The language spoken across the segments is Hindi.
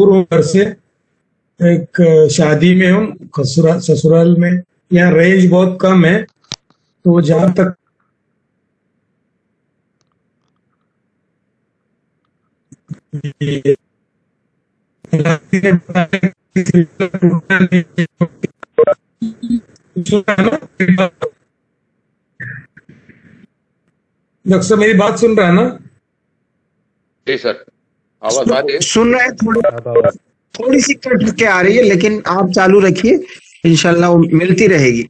हूँ घर से, एक शादी में हूँ, ससुराल में। यहाँ रेंज बहुत कम है, तो जहां तक डॉक्टर मेरी बात सुन रहा है ना? जी सर, आवाज आ रही है? सुन रहे हैं, थोड़ी सी कट के आ रही है, लेकिन आप चालू रखिए, इंशाल्लाह वो मिलती रहेगी।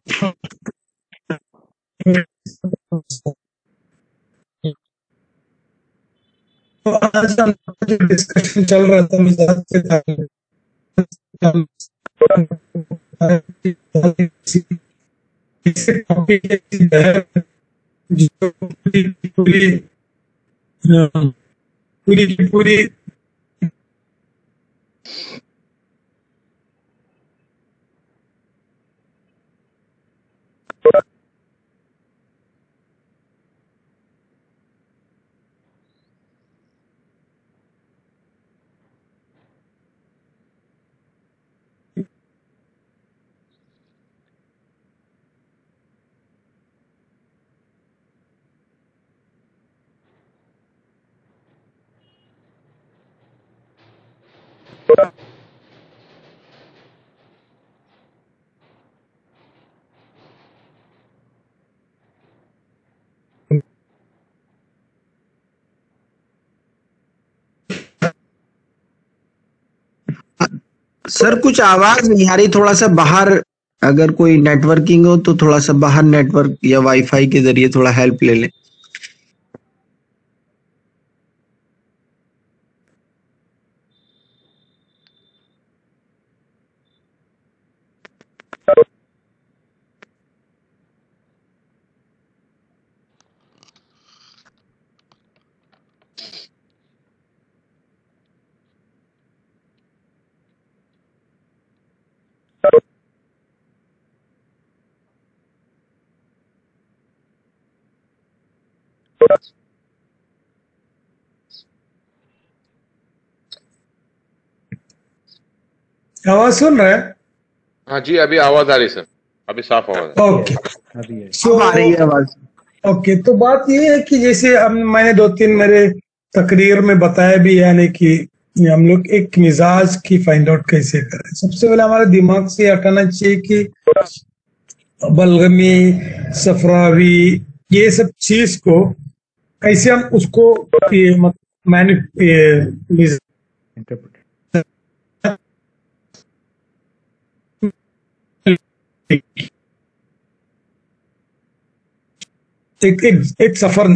तो आज हम जो डिस्कशन चल रहा था मिजाज के बारे में, जो पूरी पूरी पूरी सर कुछ आवाज नहीं आ रही, थोड़ा सा बाहर, अगर कोई नेटवर्किंग हो तो थोड़ा सा बाहर नेटवर्क या वाईफाई के जरिए थोड़ा हेल्प ले लें। आवाज सुन रहा है? हाँ जी, अभी आवाज आ रही सर, अभी साफ आवाज आ ओके, सब आ रही है आवाज। ओके। तो बात ये है कि जैसे अब मैंने 2-3 मेरे तकरीर में बताया भी, यानी कि हम लोग एक मिजाज की फाइंड आउट कैसे करें। सबसे पहले हमारे दिमाग से हटाना चाहिए कि बलगमी, सफरावी, ये सब चीज को कैसे हम उसको एक सफर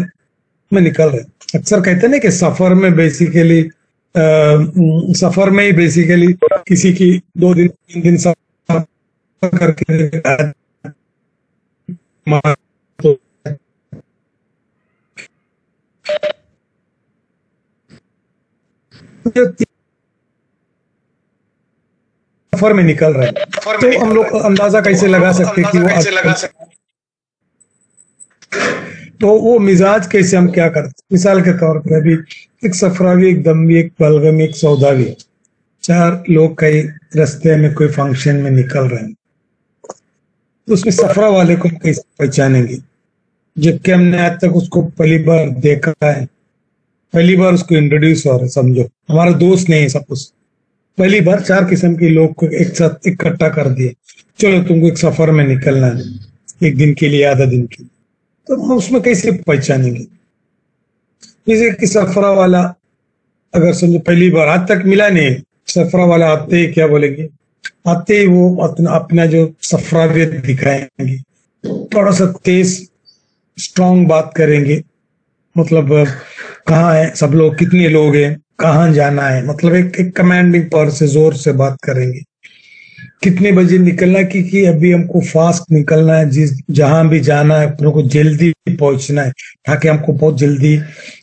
में निकल रहे। अक्सर कहते हैं ना कि सफर में बेसिकली सफर में ही बेसिकली किसी की 2 दिन 3 दिन सफर करके सफर में निकल रहे हैं, तो हम लोग अंदाजा कैसे लगा सकते हैं कि वो तो वो मिजाज कैसे हम क्या करते। मिसाल के तौर पर अभी एक सफरावी, एक दम्भी, एक बलगमी, एक सौदावी, 4 लोग कई रास्ते में कोई फंक्शन में निकल रहे हैं, तो उसमें सफरा वाले को कैसे पहचानेंगे, जबकि हमने आज तक उसको पहली बार देखा है, पहली बार उसको इंट्रोड्यूस हो रहा है। समझो हमारा दोस्त नहीं है, सब कुछ पहली बार 4 किस्म के लोग को एक साथ इकट्ठा कर दिए, चलो तुमको एक सफर में निकलना है, 1 दिन के लिए, आधा दिन के लिए, तो हम उसमें कैसे पहचानेंगे। जैसे कि सफरा वाला अगर समझो पहली बार, आज तक मिला नहीं, सफरा वाला आते ही क्या बोलेंगे, आते ही वो अपना जो सफरावियत दिखाएंगे, थोड़ा सा तेज स्ट्रांग बात करेंगे, मतलब कहाँ है सब लोग, कितने लोग हैं, कहाँ जाना है, मतलब एक कमांडिंग पावर से जोर से बात करेंगे। कितने बजे निकलना है, क्योंकि अभी हमको फास्ट निकलना है, जहां भी जाना है अपनों को जल्दी पहुंचना है, ताकि हमको बहुत जल्दी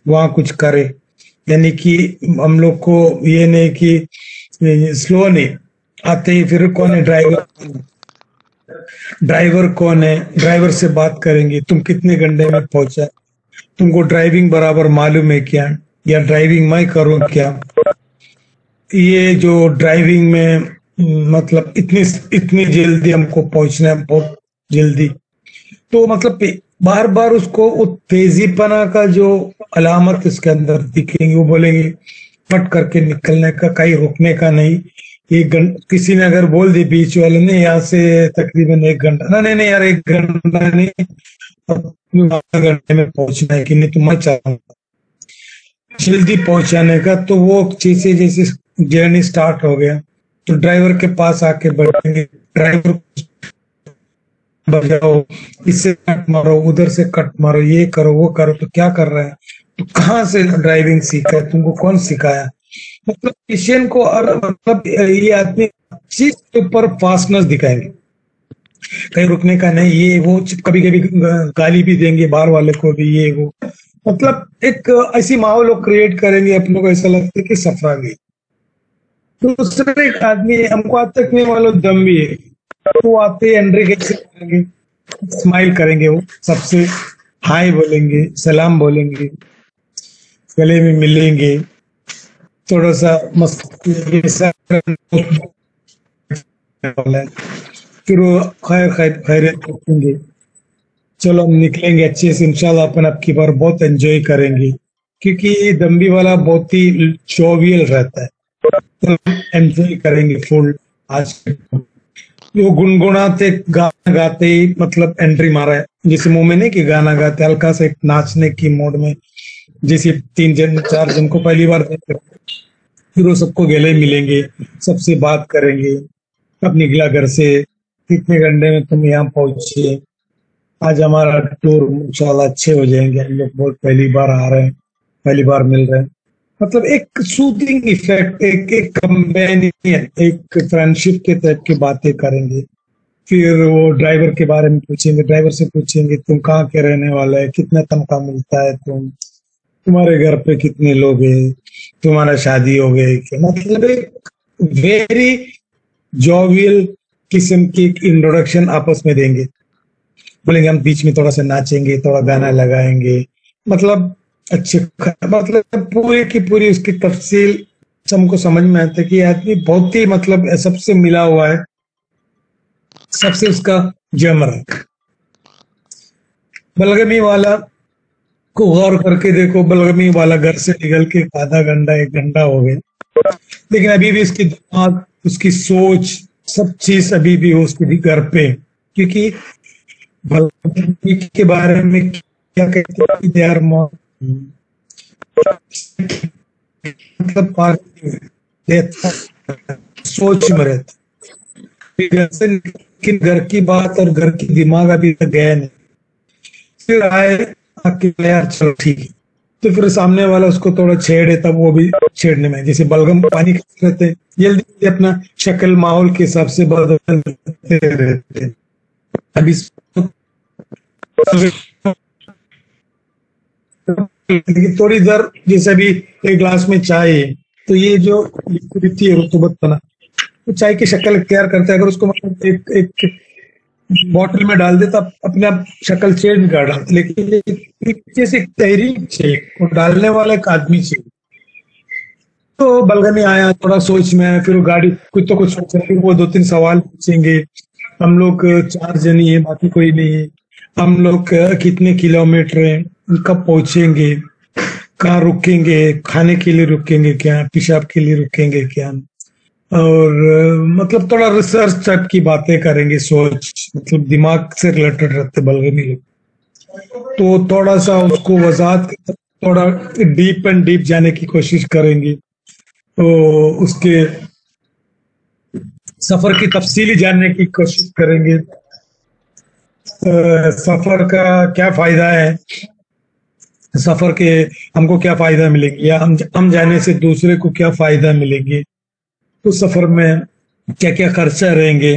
वहां कुछ करे। यानी कि हम लोग को ये नहीं कि स्लो नहीं आते ही फिर कौन है ड्राइवर कौन है, ड्राइवर से बात करेंगे, तुम कितने घंटे में पहुंचा, तुमको ड्राइविंग बराबर मालूम है क्या, या ड्राइविंग मैं करूं क्या, ये जो ड्राइविंग में मतलब इतनी इतनी जल्दी हमको पहुंचना है, बहुत जल्दी, तो मतलब बार बार उसको वो तेजीपना का जो अलामत इसके अंदर दिखेंगे, वो बोलेंगे फट करके निकलने का, कहीं रुकने का नहीं। किसी ने अगर बोल दी बीच वाले ने यहाँ से तकरीबन 1 घंटा, ना नहीं नहीं यार 1 घंटा नहीं, आधा घंटे में पहुंचना है कि नहीं, तुम मत चाहो जल्दी पहुंचाने का, तो वो चीजें जैसे जर्नी स्टार्ट हो गया तो ड्राइवर के पास आके बैठेंगे, ड्राइवर बजाओ, इससे कट मारो, उधर से कट मारो, ये करो वो करो, तो क्या कर रहा है, तो कहाँ से ड्राइविंग सीखा है, तुमको कौन सिखाया। मतलब एशियन को मतलब ये आदमी चीज के ऊपर फास्टनेस दिखाएंगे, कहीं रुकने का नहीं, ये वो कभी कभी गाली भी देंगे बाहर वाले को भी, ये वो मतलब एक ऐसी माहौल लोग क्रिएट करेंगे, अपनों को ऐसा लगता है कि सफरा गई। तो दूसरे एक आदमी हमको आज तक नहीं मालूम दम भी है, तो आते एंट्री कैसे करेंगे, स्माइल करेंगे, वो सबसे हाय बोलेंगे, सलाम बोलेंगे, गले में मिलेंगे, थोड़ा सा मस्ती, फिर वो खैर खैर खैरियत पूछेंगे, चलो हम निकलेंगे अच्छे से इंशाल्लाह, अपन अब की बार बहुत एंजॉय करेंगे, क्योंकि दम्बी वाला बहुत ही जोवियल रहता है, तो एंजॉय करेंगे फुल। आज वो गुनगुनाते गाना गाते ही मतलब एंट्री मारा है, जैसे मुंह में नहीं कि गाना गाते, हल्का से नाचने की मोड में, जैसे 3 जन 4 जन को पहली बार देख, फिर वो सबको गले मिलेंगे, सबसे बात करेंगे, कब निकला घर से, कितने घंटे में तुम यहाँ पहुंचे, आज हमारा टूर इंशाल्लाह अच्छे हो जाएंगे, हम लोग बहुत पहली बार आ रहे हैं, पहली बार मिल रहे हैं, मतलब एक सूदिंग इफेक्ट, एक कंपेनियन, एक फ्रेंडशिप के टाइप की बातें करेंगे। फिर वो ड्राइवर के बारे में पूछेंगे, ड्राइवर से पूछेंगे तुम कहाँ के रहने वाले है, कितना तनख्वाह मिलता है, तुम्हारे घर पे कितने लोग हैं, तुम्हारा शादी हो गई क्या, मतलब एक वेरी जोवियल किस्म की इंट्रोडक्शन आपस में देंगे, बोलेंगे हम बीच में थोड़ा सा नाचेंगे, थोड़ा गाना लगाएंगे, मतलब अच्छे, मतलब पूरी की पूरी उसकी तफसील हमको समझ में आता है कि आदमी बहुत ही मतलब सबसे मिला हुआ है, सबसे उसका जम रहा है। बलगमी वाला को गौर करके देखो, बलगमी वाला घर से निकल के आधा घंटा 1 घंटा हो गया, लेकिन अभी भी उसकी दिमाग, उसकी सोच, सब चीज अभी भी हो उसके घर पे, क्योंकि बलगमी के बारे में क्या कहते हैं, दे आर मोर मतलब सोच में रहते घर से, लेकिन घर की बात और घर की दिमाग अभी तक गया नहीं। फिर आए अकेले, यार चलो ठीक है, तो फिर सामने वाला उसको थोड़ा छेड़े, तब वो भी छेड़ने में, जैसे बलगम पानी रहते हैं, जल्दी अपना शक्ल माहौल के हिसाब से बदलते रहते हैं। अभी थोड़ी देर, जैसे अभी एक गिलास में चाय है, तो ये जो लिक्विडिटी है रुतूबत बना, तो चाय की शक्ल इख्तियार करता है, अगर उसको मतलब एक बॉटल में डाल देता अपने आप शक्ल चेंज कर डालता, लेकिन जैसे तहरीक चाहिए, वो डालने वाला एक आदमी चाहिए। तो बलगमी आया थोड़ा सोच में, फिर वो गाड़ी कुछ तो कुछ सोच रहे, वो 2-3 सवाल पूछेंगे, हम लोग 4 जन ही है, बाकी कोई नहीं है, हम लोग कितने किलोमीटर है, कब पहुंचेंगे, कहाँ रुकेंगे, खाने के लिए रुकेंगे क्या, पेशाब के लिए रुकेंगे क्या, और मतलब थोड़ा रिसर्च टाइप की बातें करेंगे, सोच मतलब दिमाग से रिलेटेड रहते बलगमी लोग, तो थोड़ा सा उसको वजाहत, थोड़ा डीप एंड डीप जाने की कोशिश करेंगे, तो उसके सफर की तफसीली जानने की कोशिश करेंगे, सफर का क्या फायदा है, सफर के हमको क्या फायदा मिलेगी, या हम जाने से दूसरे को क्या फायदा मिलेगी, तो सफर में क्या क्या खर्चा रहेंगे,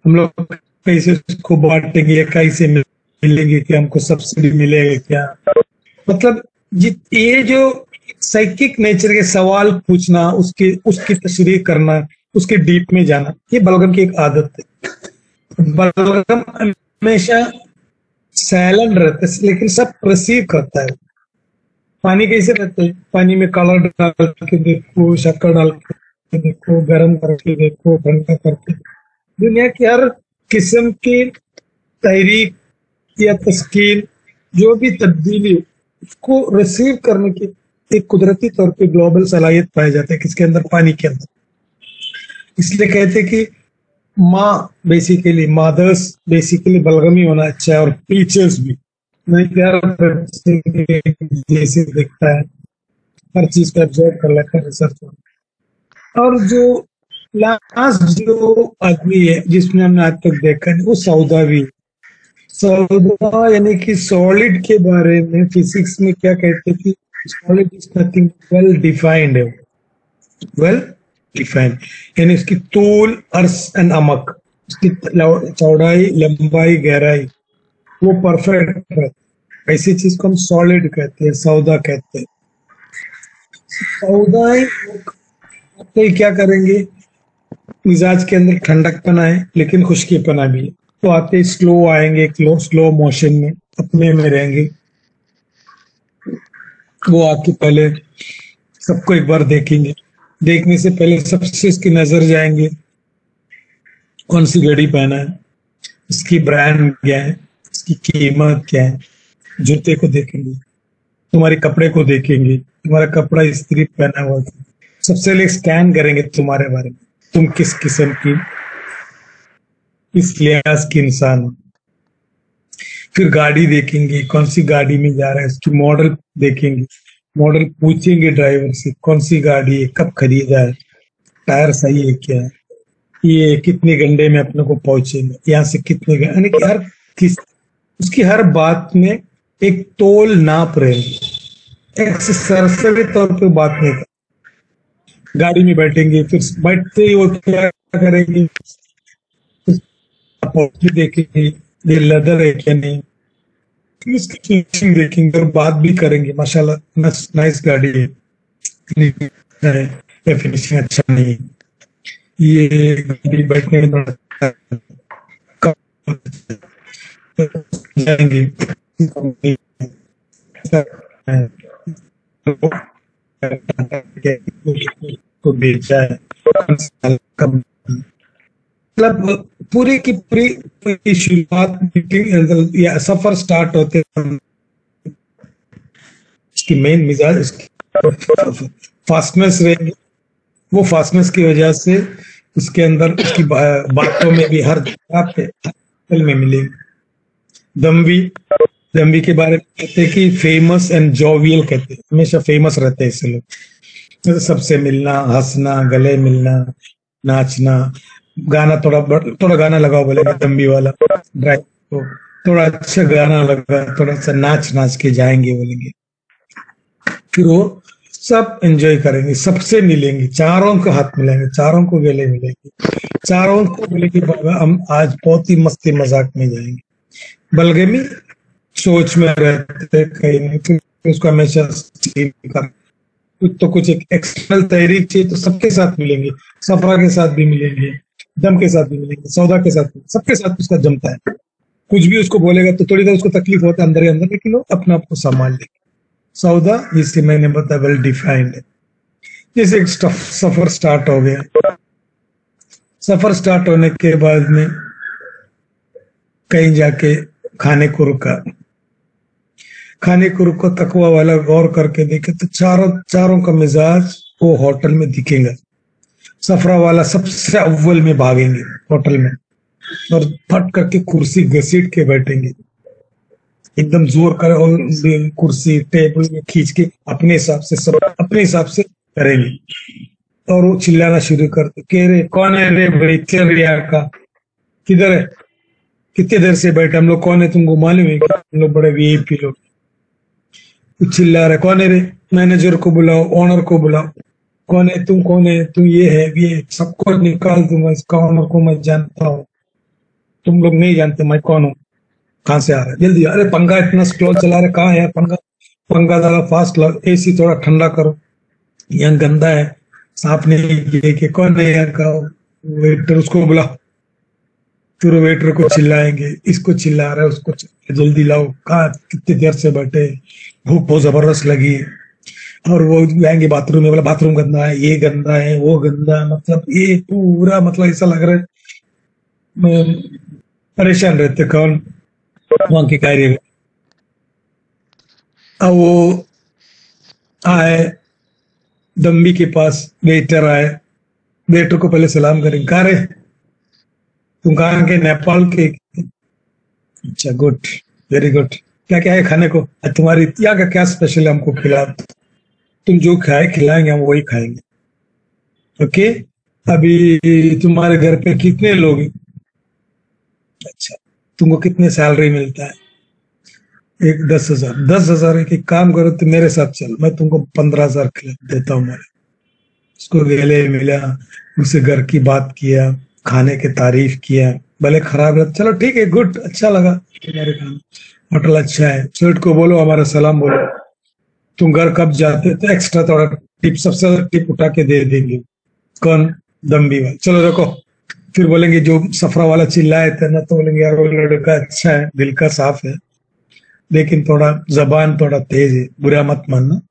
हम लोग कैसे उसको बांटेंगे, या कैसे मिलेंगे, क्या हमको सब्सिडी मिलेगा क्या, मतलब ये जो साइकिक नेचर के सवाल पूछना, उसकी तशरीह करना, उसके डीप में जाना, ये बलगम की एक आदत है। बलगम हमेशा साइलेंट रहता है, लेकिन सब परसीव करता है। पानी कैसे रहता है, पानी में कलर डाल के देखो, शक्कर डाल के देखो, गर्म करके देखो, ठंडा करके। दुनिया की हर किस्म की तहरीक या तस्कीन, जो भी तब्दीली, उसको रिसीव करने की एक कुदरती तौर पे ग्लोबल सलाहियत पाई जाती है किसके अंदर, पानी के अंदर। इसलिए कहते हैं कि माँ बेसिकली, मदर्स बेसिकली बलगमी होना अच्छा है, और टीचर्स भी। नहीं प्यार बच्चे के जैसे दिखता है, हर चीज को एब्जॉर्व कर लेता है रिसर्च। और जो लास्ट जो आदमी है जिसमें हमने आज तक देखा है, वो सौदावी। सौदा यानी कि सॉलिड के बारे में फिजिक्स में क्या कहते हैं कि solid is nothing well defined है, वेल डिफाइंड, यानी उसकी तूल, अर्स एंड अमक, उसकी चौड़ाई, लंबाई, गहराई, वो परफेक्ट है। ऐसी चीज को हम सॉलिड कहते हैं, सौदा कहते हैं। सौदा तो क्या करेंगे, मिजाज के अंदर ठंडकपना है लेकिन खुशकीपना भी है, तो आते ही स्लो आएंगे, स्लो मोशन में अपने में रहेंगे। वो आके पहले सबको एक बार देखेंगे, देखने से पहले सबसे इसकी नजर जाएंगे, कौन सी घड़ी पहना है, इसकी ब्रांड क्या है, इसकी कीमत क्या है, जूते को देखेंगे, तुम्हारे कपड़े को देखेंगे, तुम्हारा कपड़ा इस्त्री पहना हुआ है। सबसे पहले स्कैन करेंगे तुम्हारे बारे में, तुम किस किस्म की, किस लिहाज की इंसान हो। फिर गाड़ी देखेंगे, कौन सी गाड़ी में जा रहा है, उसकी मॉडल देखेंगे, मॉडल पूछेंगे ड्राइवर से कौन सी गाड़ी है, कब खरीदा है, टायर सही है क्या, ये कितने घंटे में अपने को पहुंचेंगे, यहाँ से कितने, यानी कि हर किस उसकी हर बात में एक तोल नाप रहेगी, एक सरसरी तौर पे बात नहीं कर। गाड़ी में बैठेंगे, फिर बैठते ही वो क्या करेंगे, देखेंगे ये लेदर है क्या नहीं, फिर उसकी फिनिशिंग देखेंगे और बात भी करेंगे, माशाल्लाह नाइस गाड़ी है, ये फिनिशिंग अच्छा नहीं है, ये गाड़ी बैठने में जाएंगे को बेचा है, मतलब पूरी की पूरी शुरुआत मीटिंग या सफर स्टार्ट होते हैं, इसकी मेन मिजाज इसकी फास्टनेस रहेगी। वो फास्टनेस की वजह से उसके अंदर उसकी बातों में भी हर जगह पे में मिलेगी। दम्बी के बारे में कहते हैं कि फेमस एंड जोवियल, कहते हैं हमेशा फेमस रहते हैं ऐसे लोग, जैसे सबसे मिलना, हंसना, गले मिलना, नाचना, गाना थोड़ा गाना लगाओ बोलेंगे दम्बी वाला ड्राइव को, थोड़ा अच्छा गाना लगा, थोड़ा सा नाच के जाएंगे बोलेंगे, फिर वो सब एंजॉय करेंगे, सबसे मिलेंगे, चारों को हाथ मिलेंगे, चारों को गले मिलेंगे, चारों को बोलेंगे बाबा हम आज बहुत ही मस्ती मजाक में जाएंगे। बलगमी सोच में रहते कहीं नहीं, फिर उसको हमेशा तो कुछ एक एक्सटर्नल तहरीक चाहिए तो सबके साथ मिलेंगे, सफरा के साथ भी मिलेंगे, दम के साथ भी मिलेंगे, सौदा के साथ, सबके साथ उसका जमता है। कुछ भी उसको बोलेगा तो थोड़ी देर उसको तकलीफ होता है अंदर ही अंदर, लेकिन वो अपने आप को संभाल लेंगे। सौदा जिससे मैंने बताया वेल डिफाइंड है। जैसे एक सफर स्टार्ट हो गया, सफर स्टार्ट होने के बाद में कहीं जाके खाने को रुका, तकवा वाला गौर करके देखे तो चारों का मिजाज वो होटल में दिखेगा। सफरा वाला सबसे अव्वल में भागेंगे होटल में और फट करके कुर्सी घसीट के बैठेंगे, एकदम जोर कर, और कुर्सी टेबल में खींच के अपने हिसाब से सब अपने हिसाब से करेंगे। और वो चिल्लाना शुरू करते, कह रहे कौन है रे भाई, चल रिया का किधर है, कितने देर से बैठे हम लोग, कौन है तुमको मालूम है कि हम लोग बड़े वीआईपी लोग। चिल्ला रहे कौन है रे, मैनेजर को बुलाओ, ओनर को बुलाओ, कौन है तुम ये है ये, सबको निकाल दूंगा, इसका ओनर को मैं जानता हूँ, तुम लोग नहीं जानते मैं कौन हूँ, कहाँ से आ रहा है जल्दी, अरे पंखा इतना स्लो चला रहे, कहाँ है पंखा ज्यादा फास्ट लो, एसी थोड़ा ठंडा करो, यहाँ गंदा है, साफ नहीं किए, कौन है यहाँ का वेटर, उसको बुलाओ। फिर वेटर को चिल्लाएंगे, इसको चिल्ला रहा है, उसको जल्दी लाओ, कहाँ कितनी देर से बैठे, भूख बहुत जबरदस्त लगी। और वो जाएंगे बाथरूम में, बोला बाथरूम गंदा है, ये गंदा है, वो गंदा है, मतलब ये पूरा मतलब ऐसा लग रहा है परेशान रहते कौन वहां के कार्य। अब वो आए दम्बी के पास, वेटर आए, वेटर को पहले सलाम करें, कहा रे तुम कहाँ के? नेपाल के? अच्छा गुड, वेरी गुड। क्या क्या है खाने को? तुम्हारी यहाँ का क्या स्पेशल है, हमको खिला। तुम जो खाए खिलाएंगे, हम वही खाएंगे। ओके, अभी तुम्हारे घर पे कितने लोग हैं? अच्छा, तुमको कितने सैलरी मिलता है? एक 10,000। 10,000 एक काम करो, तुम मेरे साथ चलो, मैं तुमको 15,000 खिला देता हूँ। मेरे उसको गले मिला, उसे घर की बात किया, खाने की तारीफ किया, भले खराब है, चलो ठीक है, गुड, अच्छा लगा तुम्हारे खाना, होटल अच्छा है, सेठ को बोलो हमारा सलाम बोलो। तुम घर कब जाते तो एक्स्ट्रा थोड़ा टिप, सबसे ज्यादा टिप उठा के दे देंगे। कौन? दम्बी वाला। चलो रखो। फिर बोलेंगे जो सफरा वाला चिल्लाए थे ना, तो बोलेंगे यार वो लड़का अच्छा है, दिल का साफ है, लेकिन थोड़ा जबान थोड़ा तेज है, बुरा मत मानना।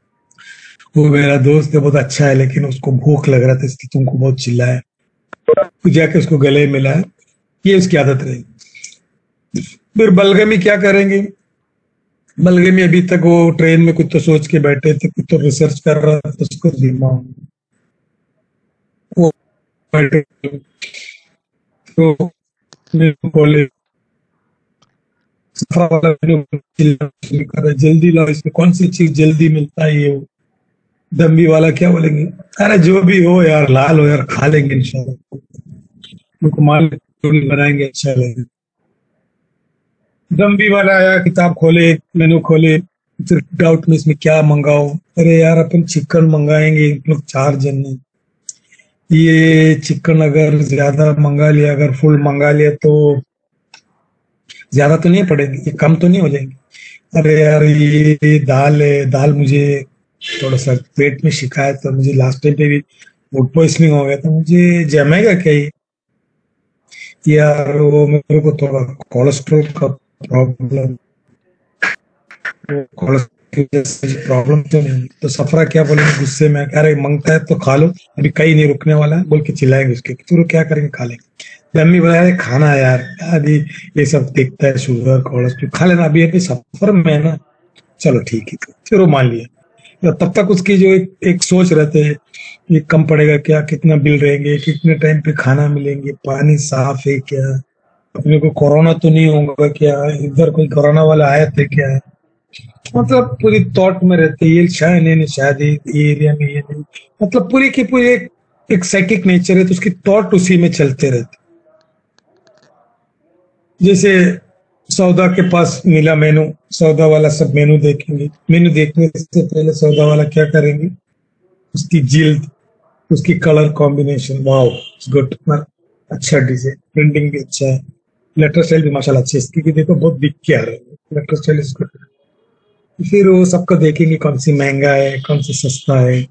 वो मेरा दोस्त है, बहुत अच्छा है, लेकिन उसको भूख लग रहा था इसलिए तुमको बहुत चिल्लाया। फिर जाके उसको गले मिला है, ये उसकी आदत रही। फिर बलगमी क्या करेंगे? बलगमी अभी तक वो ट्रेन में कुछ तो सोच के बैठे थे, कुछ तो रिसर्च कर रहा था, तो उसको दिमाग वो बैठे, तो बोले सफरा वाला चिल्लाना शुरू कर रहा है, जल्दी लाओ, इसमें कौन सी चीज जल्दी मिलता है? ये वो दम्बी वाला क्या बोलेंगे, अरे जो भी हो यार, लाल हो यार, खा लेंगे इंशाल्लाह, उनको माल बनाएंगे, अच्छा लगेगा। दम्बी वाला आया, किताब खोले, मेनू खोले, फिर डाउट में इसमें क्या मंगाओ? अरे यार अपन चिकन मंगाएंगे, लोग 4 जन हैं, ये चिकन अगर ज्यादा मंगा लिया, अगर फुल मंगा लिया तो ज्यादा तो नहीं पड़ेंगे, ये कम तो नहीं हो जाएंगे? अरे यार ये दाल है, दाल मुझे थोड़ा सा पेट में शिकायत है, मुझे लास्ट टाइम पे भी फूड पॉइजनिंग हो गया था, मुझे जमेगा क्या ये? यार वो मेरे को थोड़ा कोलेस्ट्रॉल का प्रॉब्लम, कोलेस्ट्रॉल की वजह से प्रॉब्लम तो नहीं। तो सफरा क्या बोलेंगे गुस्से में, अरे मांगता है तो खा लो, अभी कहीं नहीं रुकने वाला है, बोल के चिल्लाएंगे उसके, फिर वो क्या करेंगे, खा लेंगे। मम्मी बोला अरे खाना है यार, अभी ये सब दिखता है, शुगर कोलेस्ट्रॉल, खा लेना, अभी अभी सफर में है ना, चलो ठीक है, फिर वो मान लिया। या तब तक उसकी जो एक सोच रहते है, ये कम पड़ेगा क्या, कितना बिल रहेंगे, कितने टाइम पे खाना मिलेंगे, पानी साफ है क्या, अपने को कोरोना तो नहीं होगा क्या, इधर कोई कोरोना वाला आया थे क्या, मतलब पूरी थॉट में रहते हैं, ये शायद नहीं, शायद ये एरिया में ये नहीं, मतलब पूरी की पूरी एक साइकिक नेचर है, तो उसकी थॉट उसी में चलते रहते। जैसे सौदा के पास मिला मेनू, सौदा वाला सब मेनू देखेंगे, मेनू देखने से पहले सौदा वाला क्या करेंगे, उसकी जिल्द, उसकी कलर कॉम्बिनेशन, वाओ गुड, अच्छा डिजाइन, प्रिंटिंग भी अच्छा है, लेटर स्टाइल भी माशाल्लाह अच्छी है इसकी, कि देखो बहुत दिख के आ रहा है, लेटर स्टाइल इसको। फिर वो सबको देखेंगे कौन सी महंगा है, कौन सी सस्ता है,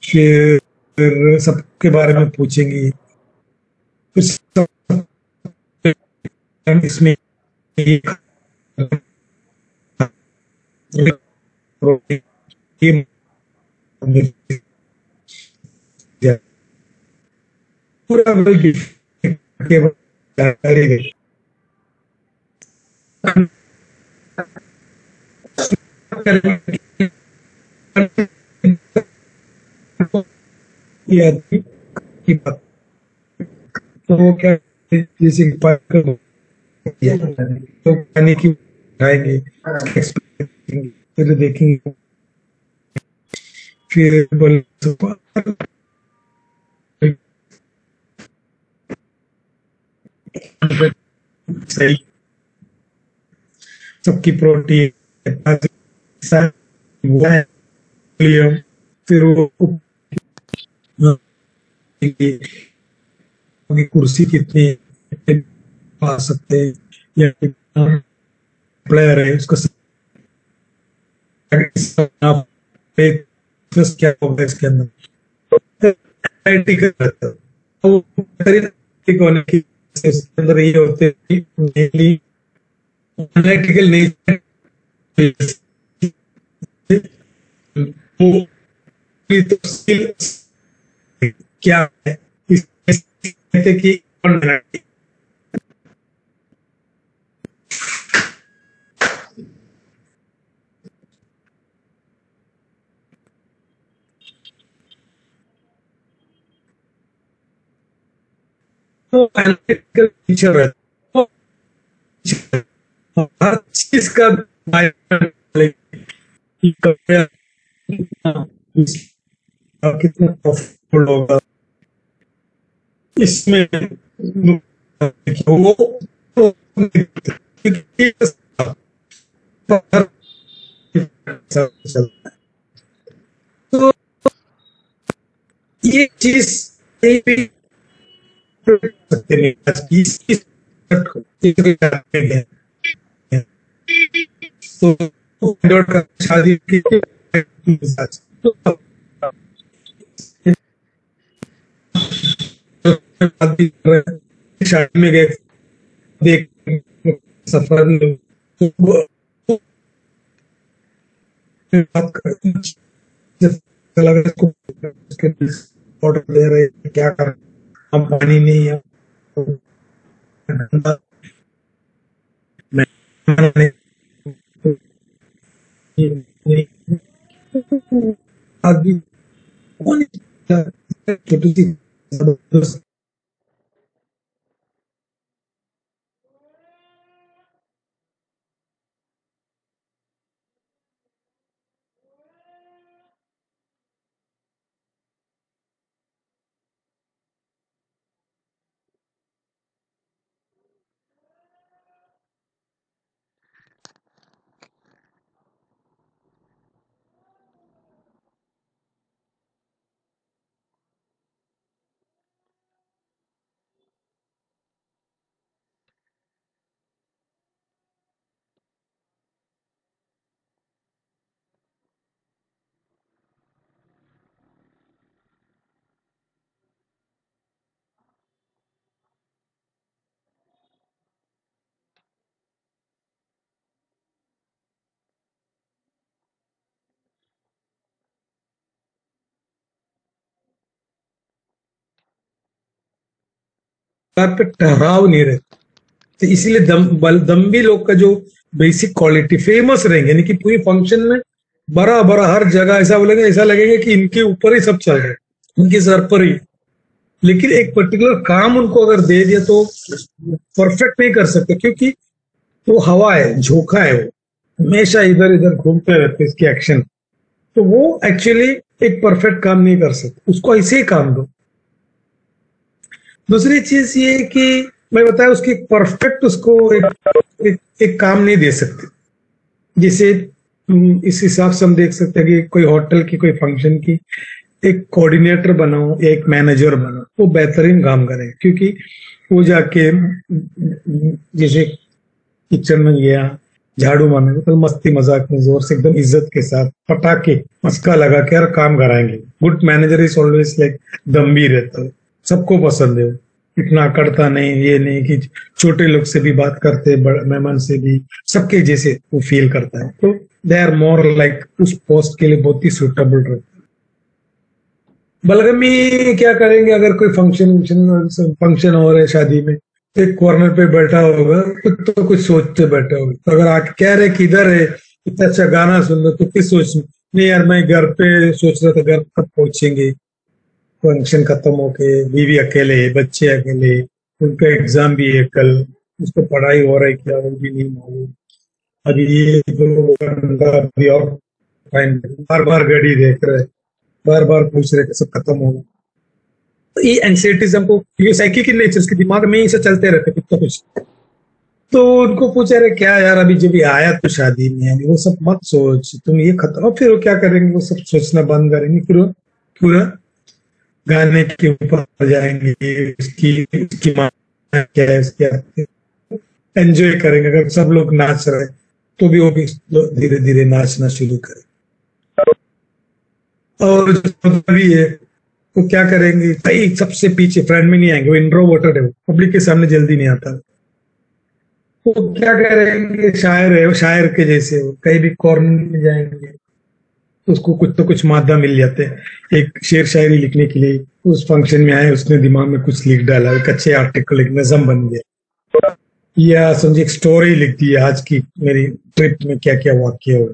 फिर सबके बारे में पूछेंगे, फिर सब इसमें ये पूरा ये आदमी की बात, तो वो क्या, जैसे तो पानी की उठाएंगे, फिर देखेंगे, फिर बोले सही, सबकी प्रोटीन, फिर वो कुर्सी कितनी पा सकते हैं, या प्लेयर है उसको क्या होगा इसके अंदर, होने की इसके अंदर ये होते मेनली एनालिटिकल नेचर, तफसील क्या है कहते कि तो एनालिटिकल फीचर है, तो हर चीज का कितना प्रॉफिटेबल होगा इसमें वो तो ये चीज सकते नहीं तो शादी की शादी में गए देख सफर में ऑर्डर दे रहे क्या कर, हम पानी नहीं है आदमी छोटी सी पे ठहराव नहीं रहता, तो इसीलिए दम्भी लोग का जो बेसिक क्वालिटी फेमस रहेंगे, यानी कि पूरी फंक्शन में बड़ा बड़ा हर जगह ऐसा बोलेंगे, ऐसा लगेगा कि इनके ऊपर ही सब चल रहा है, इनके सर पर ही। लेकिन एक पर्टिकुलर काम उनको अगर दे दिया तो परफेक्ट नहीं कर सकते, क्योंकि वो हवा है, झोंका है, वो हमेशा इधर इधर घूमते रहते इसके एक्शन, तो वो एक्चुअली एक परफेक्ट काम नहीं कर सकते, उसको ऐसे ही काम दो। दूसरी चीज ये कि मैं बताया उसकी परफेक्ट उसको एक काम नहीं दे सकते। जैसे इस हिसाब से हम देख सकते हैं कि कोई होटल की कोई फंक्शन की एक कोऑर्डिनेटर बनाओ या एक मैनेजर बनाओ, वो बेहतरीन काम करेगा, क्योंकि वो जाके जैसे किचन में गया झाड़ू मारने तो मस्ती मजाक में जोर से एकदम इज्जत के साथ पटाके मस्का लगा के यार काम कराएंगे। Good manager is always like दम्भी रहता है, सबको पसंद है, इतना करता नहीं, ये नहीं कि छोटे लोग से भी बात करते, मेहमान से भी, सबके जैसे वो फील करता है, तो दे आर मोर लाइक उस पोस्ट के लिए बहुत ही सुटेबल रहता है। बलगमी क्या करेंगे, अगर कोई फंक्शन हो रहा है शादी में, एक कॉर्नर पे बैठा होगा तो कुछ सोचते बैठा होगा, तो अगर आके कह रहे किधर है, इतना अच्छा गाना सुन रहे, तो किस सोच नहीं यार मैं घर पे सोच रहा था, घर कब पहुंचेंगे, फंक्शन खत्म होके बीवी अकेले, बच्चे अकेले, उनका एग्जाम भी है कल, उसको पढ़ाई हो रहा है क्या वो भी नहीं मालूम, अभी ये 2 घंटा अभी और टाइम, बार बार घड़ी देख रहे, बार बार पूछ रहे सब खत्म होगा। तो ये एंग्जाइटीज हमको, ये साइकिक इन नेचर के दिमाग में इसे चलते रहते कुछ तो कुछ। तो उनको पूछा रहे क्या यार अभी जब ये आया तो शादी में, यानी वो सब मत सोच, तुम ये खत्म, फिर वो क्या करेंगे, वो सब सोचना बंद करेंगे, फिर वो पूरा गाने के ऊपर जाएंगे, उसकी माँ क्या है, उसकी एंजॉय करेंगे। अगर सब लोग नाच रहे तो भी वो भी धीरे धीरे नाचना शुरू करें। और जो भी है वो क्या करेंगे, कई सबसे पीछे फ्रेंड में नहीं आएंगे, वो इंट्रोवर्टेड है, वो पब्लिक के सामने जल्दी नहीं आता, वो क्या करेंगे, शायर है, वो शायर के जैसे वो कहीं भी कॉर्नर में जाएंगे, तो उसको कुछ तो कुछ मादा मिल जाते हैं। एक शेर शायरी लिखने के लिए उस फंक्शन में आए, उसने दिमाग में कुछ लिख डाला, एक अच्छे आर्टिकल, एक नज़म बन गया, या समझे एक स्टोरी लिख दी आज की मेरी ट्रिप में क्या क्या वाकया हुआ।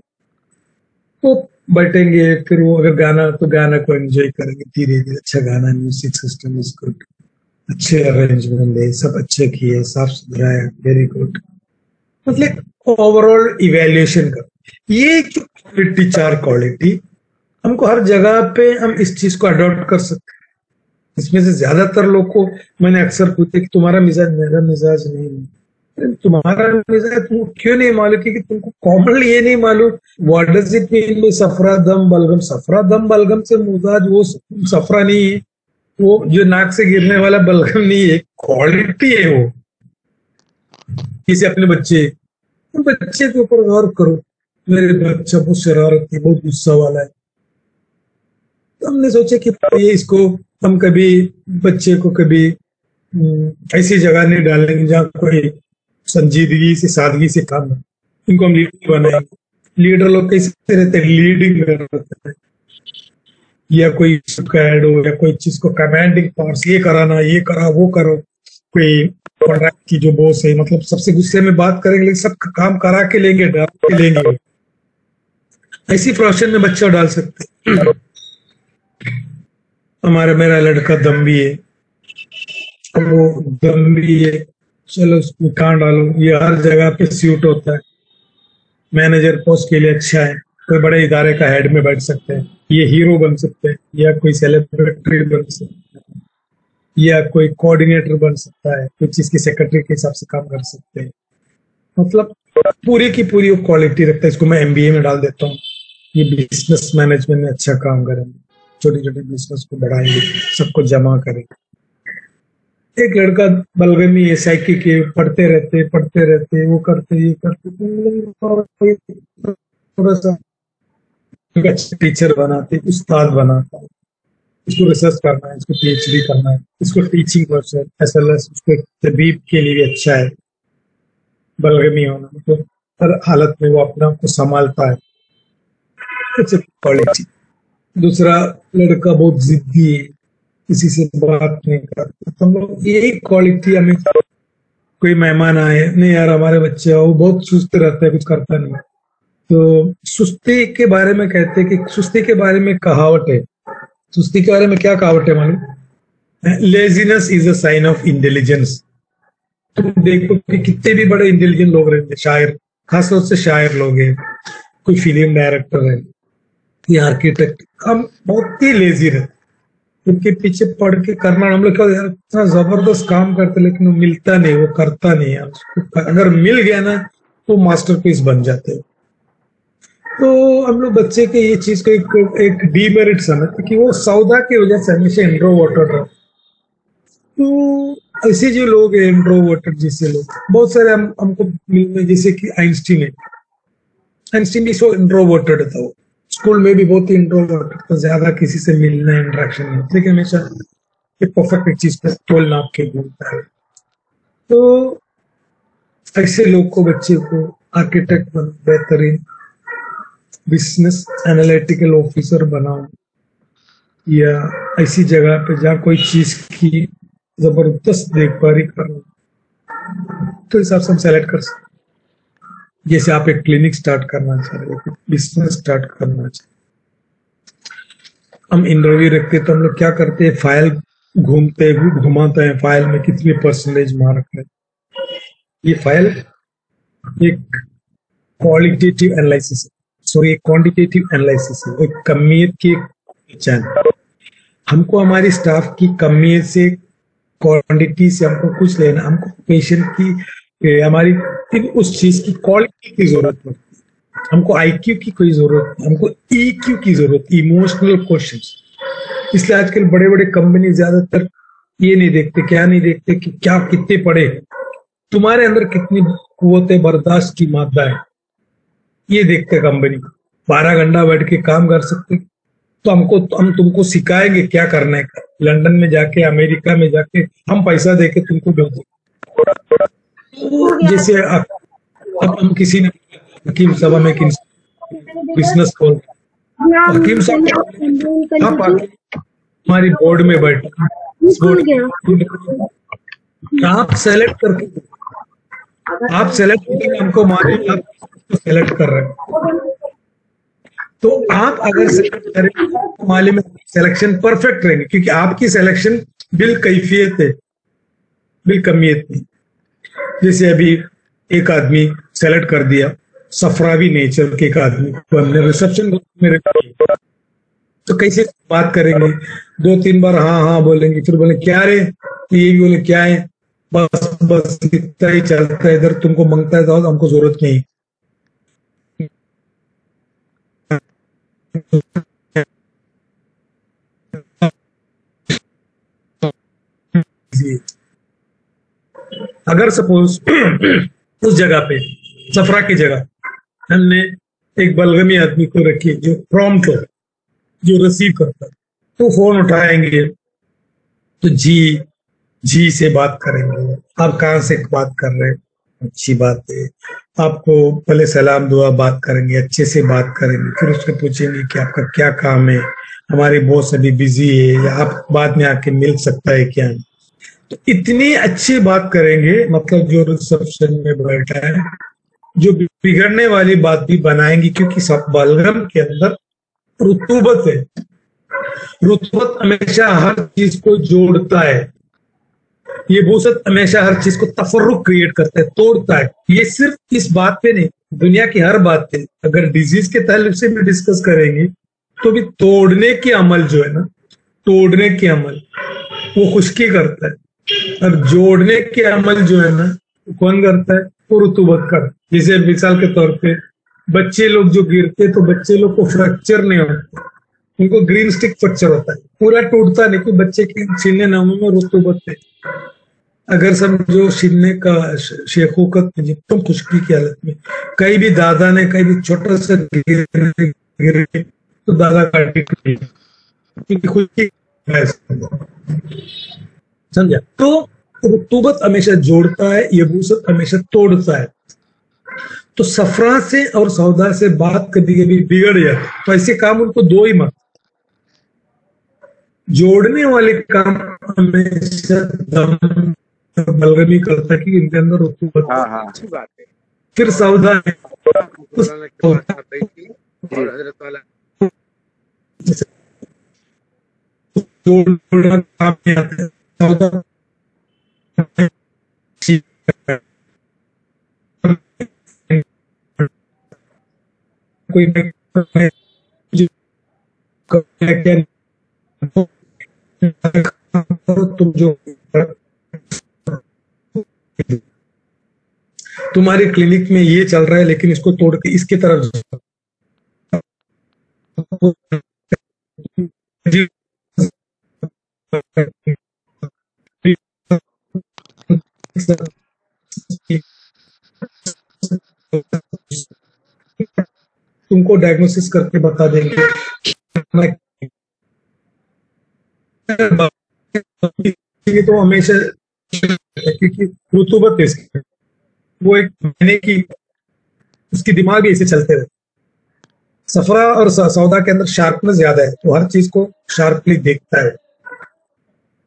तो बैठेंगे, फिर वो अगर गाना तो गाना को एंजॉय करेंगे धीरे धीरे। अच्छा गाना, म्यूजिक सिस्टम इज गुड, अच्छे अरेंजमेंट है, सब अच्छे किए, साफ सुथरा है, वेरी गुड। मतलब ओवरऑल इवेल्युएशन कर, ये जो क्वालिटी, 4 क्वालिटी हमको हर जगह पे हम इस चीज को अडॉप्ट कर सकते हैं। इसमें से ज्यादातर लोग को मैंने अक्सर पूछे कि तुम्हारा मिजाज मेरा मिजाज नहीं है। तुम्हारा मिजाज तुमको क्यों नहीं मालूम? कि तुमको कॉमनली ये नहीं मालूम what does it mean by सफरा दम बलगम। सफरा दम बलगम से मुराद वो सफरा नहीं है, वो जो नाक से गिरने वाला बलगम नहीं है, क्वालिटी है वो। किसी अपने बच्चे के ऊपर गौर करो, मेरे बच्चा बहुत शरारती, बहुत गुस्सा वाला है। तो हमने सोचा कि ये इसको हम कभी बच्चे को कभी ऐसी जगह नहीं डालेंगे जहाँ कोई संजीदगी से, सादगी से काम है। इनको हम लीडर बनाएंगे। लीडर लोग कैसे रहते हैं? लीडिंग करते हैं, या कोई ऐड हो, या कोई चीज को कमांडिंग पावर्स, ये कराना, ये करा, वो करो। कोई कॉन्ट्रैक्ट की जो बॉस है, मतलब सबसे गुस्से में बात करेंगे लेकिन सब काम करा के लेंगे, डरा के लेंगे। ऐसी प्रोफेशन में बच्चा डाल सकते हैं। मेरा लड़का दम्भी है, वो दम्भी है, चलो उसमें कहाँ डालो, ये हर जगह पे सूट होता है, मैनेजर पोस्ट के लिए अच्छा है, कोई बड़े इदारे का हेड में बैठ सकते हैं, ये हीरो बन सकते हैं, या कोई सेलिब्रिटी बन सकता है, या कोई कोऑर्डिनेटर बन सकता है, कोई चीज की सेक्रेटरी के हिसाब से काम कर सकते हैं। मतलब पूरी की पूरी वो क्वालिटी रखता है। इसको मैं एमबीए में डाल देता हूँ, ये बिजनेस मैनेजमेंट में अच्छा काम करेंगे, छोटी छोटी बिजनेस को बढ़ाएंगे, सबको जमा करेंगे। एक लड़का बलगमी है, साइकिल के पढ़ते रहते, वो करते, ये करते, थोड़ा सा अच्छा टीचर बनाते, उस्ताद बनाता है, इसको रिसर्च करना है, इसको पीएचडी करना है, इसको टीचिंग प्रोफेसर एसएलएस, उसको तबीब के लिए भी अच्छा है बलगमी होना। तो हर हालत में वो अपने आप को संभालता है, क्वालिटी। दूसरा, लड़का बहुत जिद्दी है, किसी से बात नहीं करता। तो हम लोग यही क्वालिटी, हमें कोई मेहमान आए, नहीं यार हमारे बच्चे वो बहुत सुस्त रहता है, कुछ करता नहीं। तो सुस्ती के बारे में कहते हैं कि सुस्ती के बारे में कहावत है। सुस्ती के बारे में क्या कहावत है मालूम? Laziness is a sign of intelligence. तुम देखो कि कितने भी बड़े इंटेलिजेंट लोग रहते हैं, शायर, खासतौर से शायर लोग हैं, कोई फिल्म डायरेक्टर है या आर्किटेक्ट, हम बहुत ही लेजी रहते, उनके पीछे पढ़ के करना। हम लोग क्या यार इतना जबरदस्त काम करते, लेकिन वो मिलता नहीं, वो करता नहीं यार। अगर मिल गया ना तो मास्टरपीस बन जाते हैं। तो हम लोग बच्चे के ये चीज को एक डीमेरिट समझते कि वो सौदा की वजह से हमेशा इंट्रोवर्टेड रहे। तो ऐसे जो लोग हैं इंट्रोवर्टेड जैसे लोग बहुत सारे हमको मिलते, जैसे कि आइंस्टीन है। आइंस्टीन भी सो इंट्रोवर्टेड था, वो स्कूल में भी बहुत ही इंट्रोवर्टेड था, ज्यादा किसी से मिलना, इंटरेक्शन नहीं, लेकिन हमेशा एक परफेक्ट चीज पे तोल नाप के घूमता है। तो ऐसे लोग को, बच्चे को आर्किटेक्ट बनो, बेहतरीन बिजनेस एनालिटिकल ऑफिसर बनाओ, या ऐसी जगह पे जहाँ कोई चीज की जबरदस्त देखभाली करना, तो हिसाब से हम सेलेक्ट कर सकते। जैसे आप एक क्लिनिक स्टार्ट करना चाह रहे हो, बिजनेस स्टार्ट करना चाह रहे, हम इंटरव्यू रखते तो हम लोग क्या करते हैं, फाइल घुमाते हैं, फाइल में कितनी परसेंटेज मार्क है। ये फाइल एक क्वालिटेटिव एनालिसिस है, सॉरी एक क्वांटिटेटिव एनालिसिस है, एक कमियत की पहचान। हमको हमारी स्टाफ की कमियत से, क्वांटिटी से हमको कुछ लेना, हमको पेशेंट की, हमारी उस चीज की क्वालिटी की जरूरत पड़ती है। हमको आईक्यू की कोई जरूरत नहीं, हमको ईक्यू की जरूरत, इमोशनल क्वेश्चंस। इसलिए आजकल बड़े बड़े कंपनी ज्यादातर ये नहीं देखते, क्या नहीं देखते कि क्या कितने पढ़े, तुम्हारे अंदर कितनी कुव्वत बर्दाश्त की मात्रा है, ये देखते कंपनी। 12 घंटा बैठ के काम कर सकते तो हम तुमको सिखाएंगे क्या करना है, लंदन में जाके, अमेरिका में जाके हम पैसा देके तुमको भेजेंगे। जैसे अब हम किसी ने हकीम सभा में बिजनेस खोल, हकीम साहब आप हमारी बोर्ड में बैठे, आप सेलेक्ट करके हमको मालूम आप सेलेक्ट कर रहे हैं, तो आप अगर सेलेक्ट करेंगे तो मालूम है सिलेक्शन परफेक्ट रहेंगे, क्योंकि आपकी सिलेक्शन बिल कैफियत है, बिल कमियत नहीं। जैसे अभी एक आदमी सेलेक्ट कर दिया सफरावी नेचर के एक आदमी तो हमने रिसेप्शन में रखा, तो कैसे बात करेंगे? 2-3 बार हाँ हाँ बोलेंगे, फिर बोले क्या रे, तो ये भी बोले क्या है, बस बस इतना ही चलता है इधर, तुमको मांगता है तो हमको जरूरत नहीं। अगर सपोज उस जगह पे सफरा की जगह हमने एक बलगमी आदमी को रखी जो प्रॉम्प्ट हो, जो रिसीव करता है, तो फोन उठाएंगे तो जी से बात करेंगे, आप कहाँ से बात कर रहे हैं, अच्छी बात है, आपको पहले सलाम दुआ बात करेंगे, अच्छे से बात करेंगे, फिर उसको पूछेंगे कि आपका क्या काम है, हमारे बॉस अभी बिजी है या आप बाद में आके मिल सकता है क्या। तो इतनी अच्छी बात करेंगे, मतलब जो रिसेप्शन में बैठा है, जो बिगड़ने वाली बात भी बनाएंगी, क्योंकि सब बलगम के अंदर रुतूबत है। रुतूबत हमेशा हर चीज को जोड़ता है, ये वसत हमेशा हर चीज को तफर्रुक क्रिएट करता है, तोड़ता है। ये सिर्फ इस बात पे नहीं, दुनिया की हर बात पे, अगर डिजीज के ताल्लुक से भी डिस्कस करेंगे तो भी तोड़ने के अमल जो है ना, तोड़ने के अमल वो खुश्की करता है, और जोड़ने के अमल जो है ना कौन करता है, वो रुतूबत कर। जैसे मिसाल के तौर पे बच्चे लोग जो गिरते तो बच्चे लोग को फ्रैक्चर नहीं होता, उनको ग्रीन स्टिक फ्रैक्चर होता है, पूरा टूटता नहीं, कि बच्चे के सीने नामों में रुतूबत है। अगर समझो सीने का शेखोकत में एकदम खुश्की की हालत में कहीं भी दादा ने कहीं भी छोटा सा गिरे तो दादा काटी खुश्की, समझा। तो रुतूबत हमेशा जोड़ता है, यबूसत हमेशा तोड़ता है। तो सफरा से और सौदा से बात कभी कभी बिगड़ जाती, तो ऐसे काम उनको दो ही मत, जोड़ने वाले काम हमेशा दम बलगमी करता है कि इनके अंदर रुतूबत। हाँ हाँ अच्छी बात है। फिर सौदा है और हजरत वाला जोड़ना काम नहीं आता है, सौदा कोई तुम जो तुम्हारे क्लिनिक में ये चल रहा है, लेकिन इसको तोड़ के इसके तरफ तुमको डायग्नोसिस करके बता देंगे। तो हमेशा क्योंकि रुतूबत है, वो एक महीने की उसकी दिमाग भी ऐसे चलते रहे। सफरा और सौदा के अंदर शार्पनेस ज्यादा है, तो हर चीज को शार्पली देखता है।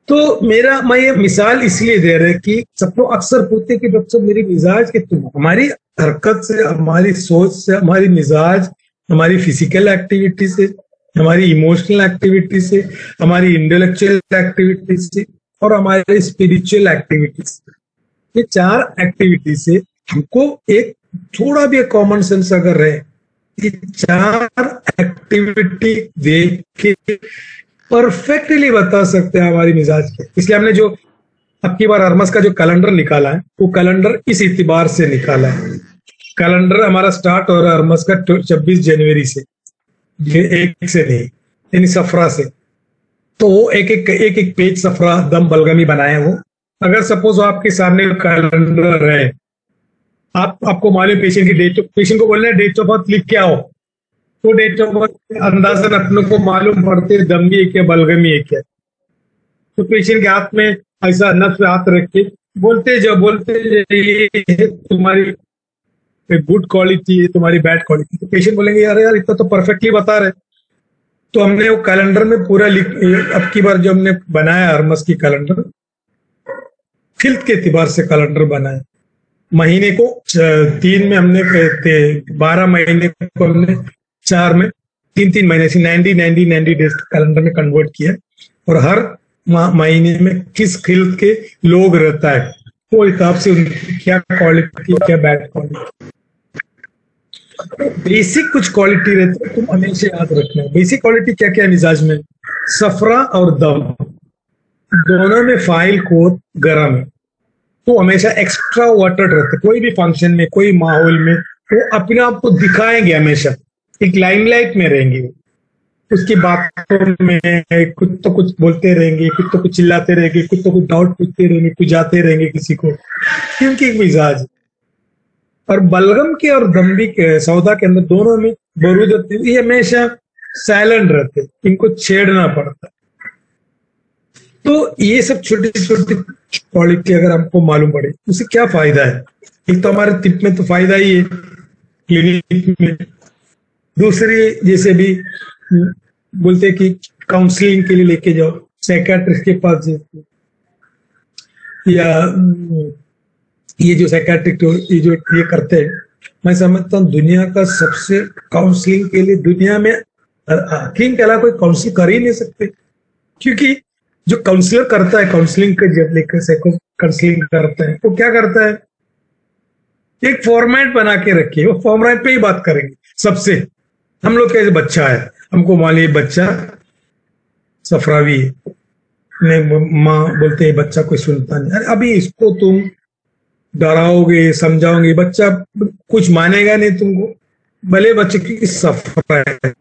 तो मैं ये मिसाल इसलिए दे रहे कि सब लोग अक्सर पूछते कि डॉक्टर साहब मेरी मिजाज के, तुम हमारी हरकत से, हमारी सोच से, हमारी मिजाज, हमारी फिजिकल एक्टिविटी से, हमारी इमोशनल एक्टिविटी से, हमारी इंटेलेक्चुअल एक्टिविटी से और हमारी स्पिरिचुअल एक्टिविटी से, ये 4 एक्टिविटी से हमको एक थोड़ा भी कॉमन सेंस अगर रहे, ये 4 एक्टिविटी देख के परफेक्टली बता सकते हैं हमारी मिजाज के। इसलिए हमने जो अब की बार हरमस का जो कैलेंडर निकाला है, वो कैलेंडर इस इतिबार से निकाला है। कैलेंडर हमारा स्टार्ट हो रहा है हरमस का 26 जनवरी से, ये एक से नहीं, यानी सफरा से। तो वो एक पेज सफरा दम बलगमी बनाए वो। अगर सपोज आपके सामने कैलेंडर है, आपको मालूम पेशेंट की डेट, पेशेंट को बोलना है डेट ऑफ बर्थ लिख के आओ, तो डेट ऑफ बर्थ अंदाजन अपने को मालूम पड़ते दमी है क्या बलगमी है क्या। तो पेशेंट के हाथ में ऐसा नस पे हाथ रख के बोलते ये तुम्हारी गुड क्वालिटी है, तुम्हारी बैड क्वालिटी। तो पेशेंट बोलेंगे यार इतना तो परफेक्टली बता रहे, तो हमने वो कैलेंडर में पूरा अब की बार जो हमने बनाया हरमस की कैलेंडर, फिल्थ के एतबार से कैलेंडर बनाया। महीने को 3 में हमने 12 महीने को हमने 4 में 3 महीने से 90 डेज कैलेंडर में कन्वर्ट किया, और हर महीने में किस खिल्त के लोग रहता है वो हिसाब से उनकी क्या क्वालिटी, क्या बैड क्वालिटी, बेसिक कुछ क्वालिटी रहती है, तुम हमेशा याद रखना। बेसिक क्वालिटी क्या क्या है मिजाज में? सफरा और दम दोनों में फाइल कोड गर्म है, तो हमेशा एक्स्ट्रा वाटर रहते। कोई भी फंक्शन में, कोई माहौल में वो अपने आप को दिखाएंगे, हमेशा एक लाइमलाइट में रहेंगे। उसकी बातों में कुछ तो कुछ बोलते रहेंगे, कुछ तो कुछ चिल्लाते रहेंगे, कुछ तो कुछ डाउट पूछते रहेंगे, कुछ जाते रहेंगे किसी को, क्योंकि एक मिजाज। और बलगम के और दम्बी के सौदा के अंदर दोनों में बरूदत, ये हमेशा साइलेंट रहते, इनको छेड़ना पड़ता। तो ये सब छोटी छोटी क्वालिटी अगर हमको मालूम पड़े, उससे क्या फायदा है? एक तो हमारे टिप में तो फायदा ही है क्लिनिक में। दूसरी, जैसे भी बोलते कि काउंसलिंग के लिए लेके जाओ साइकियाट्रिस्ट के पास, या ये जो साइकियाट्रिस्ट ये करते हैं, मैं समझता हूँ दुनिया का सबसे काउंसलिंग के लिए दुनिया में हकीम के अलावा कोई काउंसलिंग कर ही नहीं सकते। क्योंकि जो काउंसलर करता है, काउंसलिंग के जब लेकर काउंसलिंग करता है, वो क्या करता है? एक फॉर्मेट बना के रखिए, वो फॉर्मेट पे ही बात करेंगे सबसे। हम लोग कैसे, बच्चा है, हमको मान लीजिए बच्चा सफरावी है, माँ बोलते हैं बच्चा कोई सुनता नहीं, अरे अभी इसको तुम डराओगे, समझाओगे, बच्चा कुछ मानेगा नहीं तुमको, भले बच्चे की सफरा है।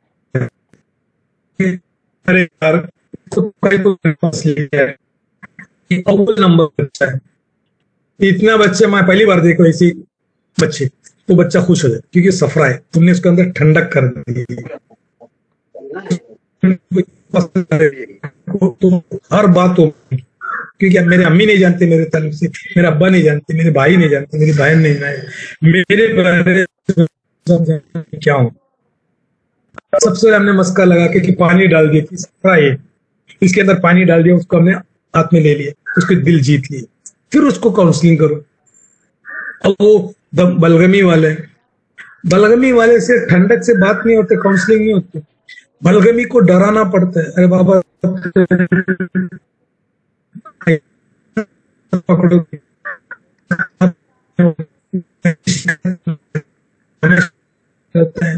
अरे यार तो अव्वल नंबर बच्चा है, इतना बच्चे मैं पहली बार देखो ऐसे बच्चे, तो बच्चा खुश हो जाए क्योंकि सफरा है, तुमने उसके अंदर ठंडक कर दी। तो हर बात हो, क्योंकि अब मेरे अम्मी नहीं जानते मेरे ताल्लुक से, मेरे अब्बा नहीं जानते, मेरे भाई नहीं जानते, मेरी बहन नहीं जानते, मेरे क्या हूँ। सबसे पहले हमने मस्का लगा के कि पानी डाल दिया कि सफरा है, इसके अंदर पानी डाल दिया, उसको हमने हाथ में ले लिया, उसके दिल जीत लिए, फिर उसको काउंसलिंग करो। अब वो बलगमी वाले से ठंडक से बात नहीं होते, काउंसलिंग नहीं होती, बलगमी को डराना पड़ता है। अरे बाबा पकड़ो,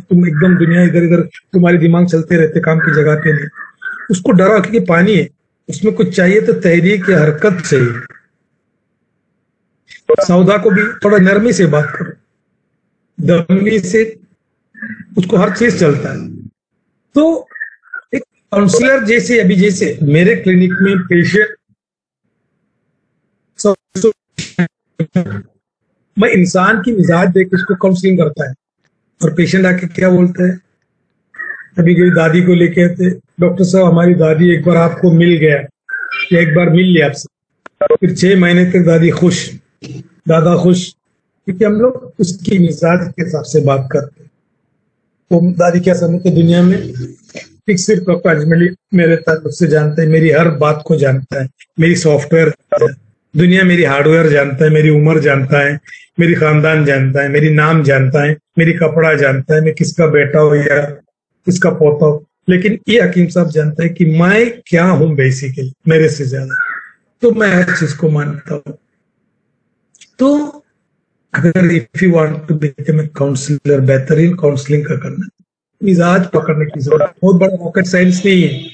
तुम एकदम दुनिया इधर इधर, तुम्हारे दिमाग चलते रहते काम की जगह पे नहीं, उसको डरा क्योंकि पानी है, उसमें कुछ चाहिए तो तहरीक या हरकत चाहिए। सौदा को भी थोड़ा नरमी से बात करो, दमी से, उसको हर चीज चलता है। तो एक काउंसलर जैसे, अभी जैसे मेरे क्लिनिक में पेशेंट, मैं इंसान की मिजाज देख के उसको काउंसलिंग करता है, और पेशेंट आके क्या बोलते हैं, अभी गई दादी को लेके आते, डॉक्टर साहब हमारी दादी एक बार आपको मिल गया, या एक बार मिल लिया आपसे, फिर 6 महीने तक दादी खुश, दादा खुश, क्योंकि हम लोग उसकी मिजाज के हिसाब से बात करते हैं। तो दादी क्या समझते दुनिया में, एक सिर्फ मेरे ताल्लुक से जानता है, मेरी हर बात को जानता है, मेरी सॉफ्टवेयर, दुनिया मेरी हार्डवेयर जानता है, मेरी उम्र जानता है, मेरी खानदान जानता है, मेरी नाम जानता है, मेरी कपड़ा जानता है, मैं किसका बेटा हो या किसका पोता हो, लेकिन ये हकीम साहब जानता है कि मैं क्या हूं बेसिकली, मेरे से ज्यादा। तो मैं हर चीज को मानता हूं। तो अगर if you want to become a counsellor, बेहतरीन काउंसलिंग का करना, मिजाज पकड़ने की जरूरत, बहुत बड़ा रॉकेट साइंस नहीं है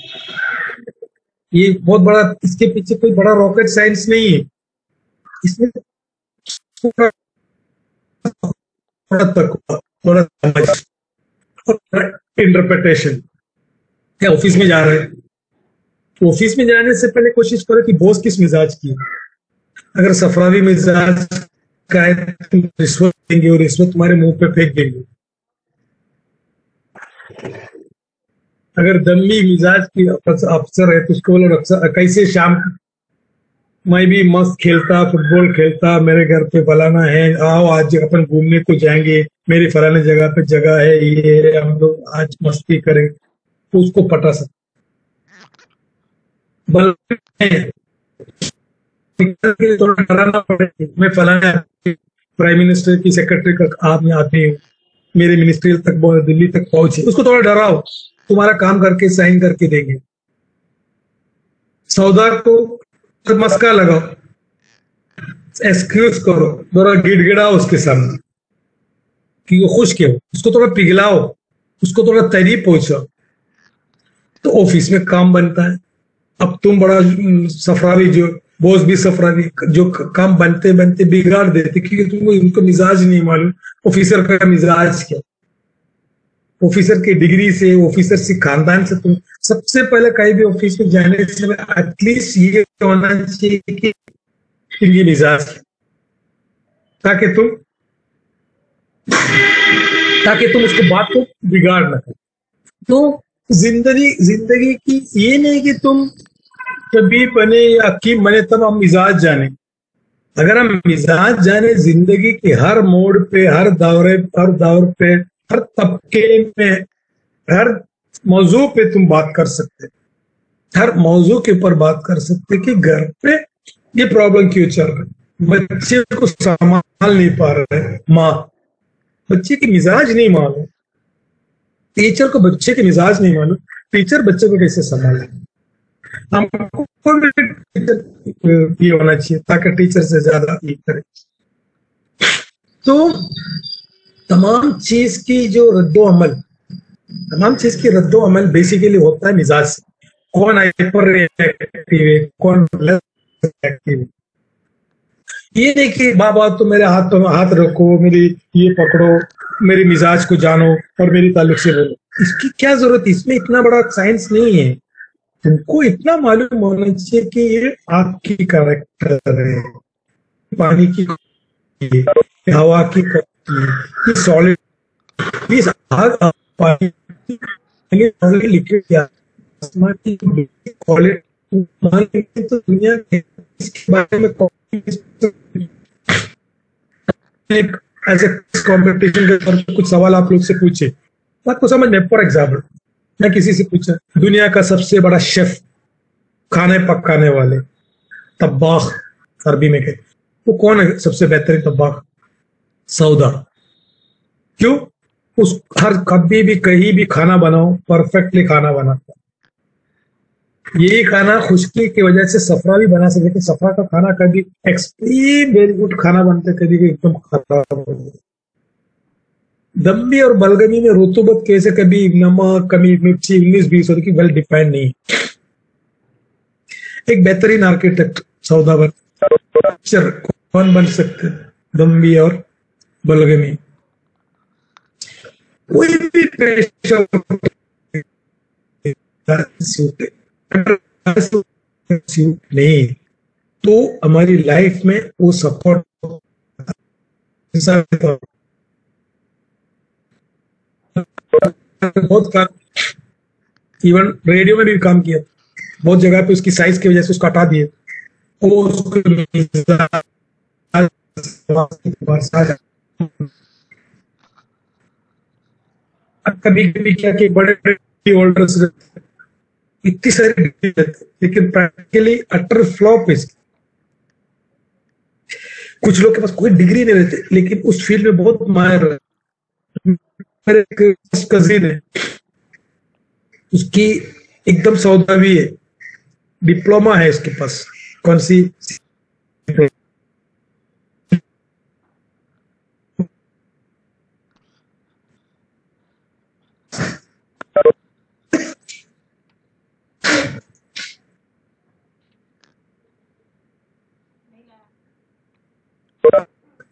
ये, बहुत बड़ा, इसके पीछे कोई बड़ा रॉकेट साइंस नहीं है, इसमें थोड़ा इंटरप्रिटेशन। क्या ऑफिस में जा रहे हैं, तो ऑफिस में जाने से पहले कोशिश करो कि बॉस किस मिजाज की है। अगर सफरावी मिजाज का है तो रिश्वत देंगे, और रिश्वत तुम्हारे मुंह पे फेंक देंगे। अगर दम्मी मिजाज की अफसर है तो उसको बोलो कैसे शाम, मैं भी मस्त खेलता, फुटबॉल खेलता, मेरे घर पे फलाना है, आओ आज अपन घूमने को जाएंगे, मेरी फलाने जगह पे जगह है, ये हम लोग आज मस्ती करेंगे। तो उसको पटा सकते। बल्कि थोड़ा डराना पड़े, मैं फलाना प्राइम मिनिस्टर की सेक्रेटरी का आप में आते हैं, मेरे मिनिस्ट्रियल तक दिल्ली तक पहुंचे, उसको थोड़ा डराओ, तुम्हारा काम करके साइन करके देंगे। सौदा को मस्का लगाओ, एक्सक्यूज करो, थोड़ा गिड़गिड़ाओ उसके सामने कि वो खुश क्यों, उसको थोड़ा पिघलाओ, उसको थोड़ा तहरीर पहुंचाओ, तो ऑफिस में काम बनता है। अब तुम बड़ा सफरावी, जो बॉस भी सफरावी, जो काम बनते बनते बिगाड़ देते क्योंकि तुमको उनको मिजाज नहीं मालूम ऑफिसर का मिजाज क्या। ऑफिसर की डिग्री से, ऑफिसर से खानदान से, तुम सबसे पहले कहीं भी ऑफिस में जाने से एटलीस्ट ये होना चाहिए कि इनकी मिजाज क्या, ताकि तुम उसको बात को बिगाड़ ना करो। तो जिंदगी की ये नहीं कि तुम कभी बने या हकीम बने तब हम मिजाज जाने। अगर हम मिजाज जाने जिंदगी के हर मोड़ पे, हर दौर पे, हर तबके में, हर मौजू पे तुम बात कर सकते, हर मौजू के ऊपर बात कर सकते कि घर पे ये प्रॉब्लम क्यों चल रहा है, बच्चे को संभाल नहीं पा रहे, माँ बच्चे की मिजाज नहीं मालूम, टीचर को बच्चे के मिजाज नहीं मालूम, टीचर बच्चे को कैसे संभाले। हमको भी टीचर ये होना चाहिए ताकि टीचर से ज्यादा ये करे। तो तमाम चीज की रद्दो अमल बेसिकली होता है मिजाज से। कौन हाइपर रिएक्टिव है, कौन लेस एक्टिव है। ये नहीं कि बाबा तो मेरे हाथ रखो, मेरी ये पकड़ो, मेरे मिजाज को जानो और मेरी ताल्लुक से बोलो, इसकी क्या जरूरत है, इसमें इतना बड़ा साइंस नहीं है। तुमको इतना मालूम होना चाहिए कि ये आपकी कैरेक्टर है, पानी की, हवा की, ये सॉलिड, प्लीज पानी लिक्विड क्या क्वालिटी, तो दुनिया इसके बारे में एज ए कॉम्पिटिशन के तौर पर कुछ सवाल आप लोग से पूछे, आपको समझ में। फॉर एग्जाम्पल मैं किसी से पूछा दुनिया का सबसे बड़ा शेफ, खाने पकाने वाले, तब्बाख अरबी में कहते, वो कौन है सबसे बेहतरीन तब्बाख? सौदा। क्यों? उस हर कभी भी कहीं भी खाना बनाओ परफेक्टली खाना बनाता। यही खाना खुश्की की वजह से सफरा भी बना सकते, लेकिन सफरा का खाना कभी एक्सट्रीम वेरी गुड खाना बनते, कभी भी एकदम खराब हो जाता। दम्बी और बलगमी में रुतूबत कैसे, कभी नमक, कभी मिर्ची 19-20 होती, वेल डिफाइंड नहीं। एक बेहतरीन आर्किटेक्ट सौदागर कौन बन सकते? दम्बी और बलगमी। कोई भी पेशा नहीं तो हमारी लाइफ में वो सपोर्ट बहुत काम, इवन रेडियो में भी काम किया, बहुत जगह पे उसकी साइज की वजह से उसको हटा दिए। कभी कभी क्या कि बड़े होल्डर्स इतनी सारी लेकिन प्रैक्टिकली अटर फ्लॉप है। कुछ लोग के पास कोई डिग्री नहीं रहती लेकिन उस फील्ड में बहुत माहिर है। मेरे कजिन है, उसकी एकदम सौदावी है, डिप्लोमा है उसके पास, कौन सी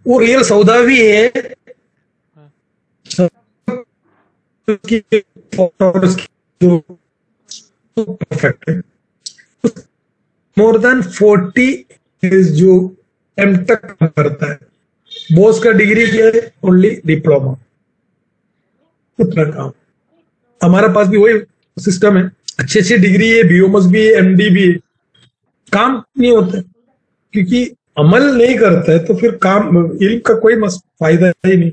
वो रियल सौदावी है। परफेक्ट है। मोर देन 40 इज जो एमटेक करता है, बॉस का डिग्री क्या है? ओनली डिप्लोमा, उतना काम। हमारा पास भी वही सिस्टम है, अच्छी अच्छी डिग्री है, बीओमएस भी है, एमडी भी है, काम नहीं होता क्योंकि अमल नहीं करता है, तो फिर काम इल्म का कोई फायदा ही नहीं।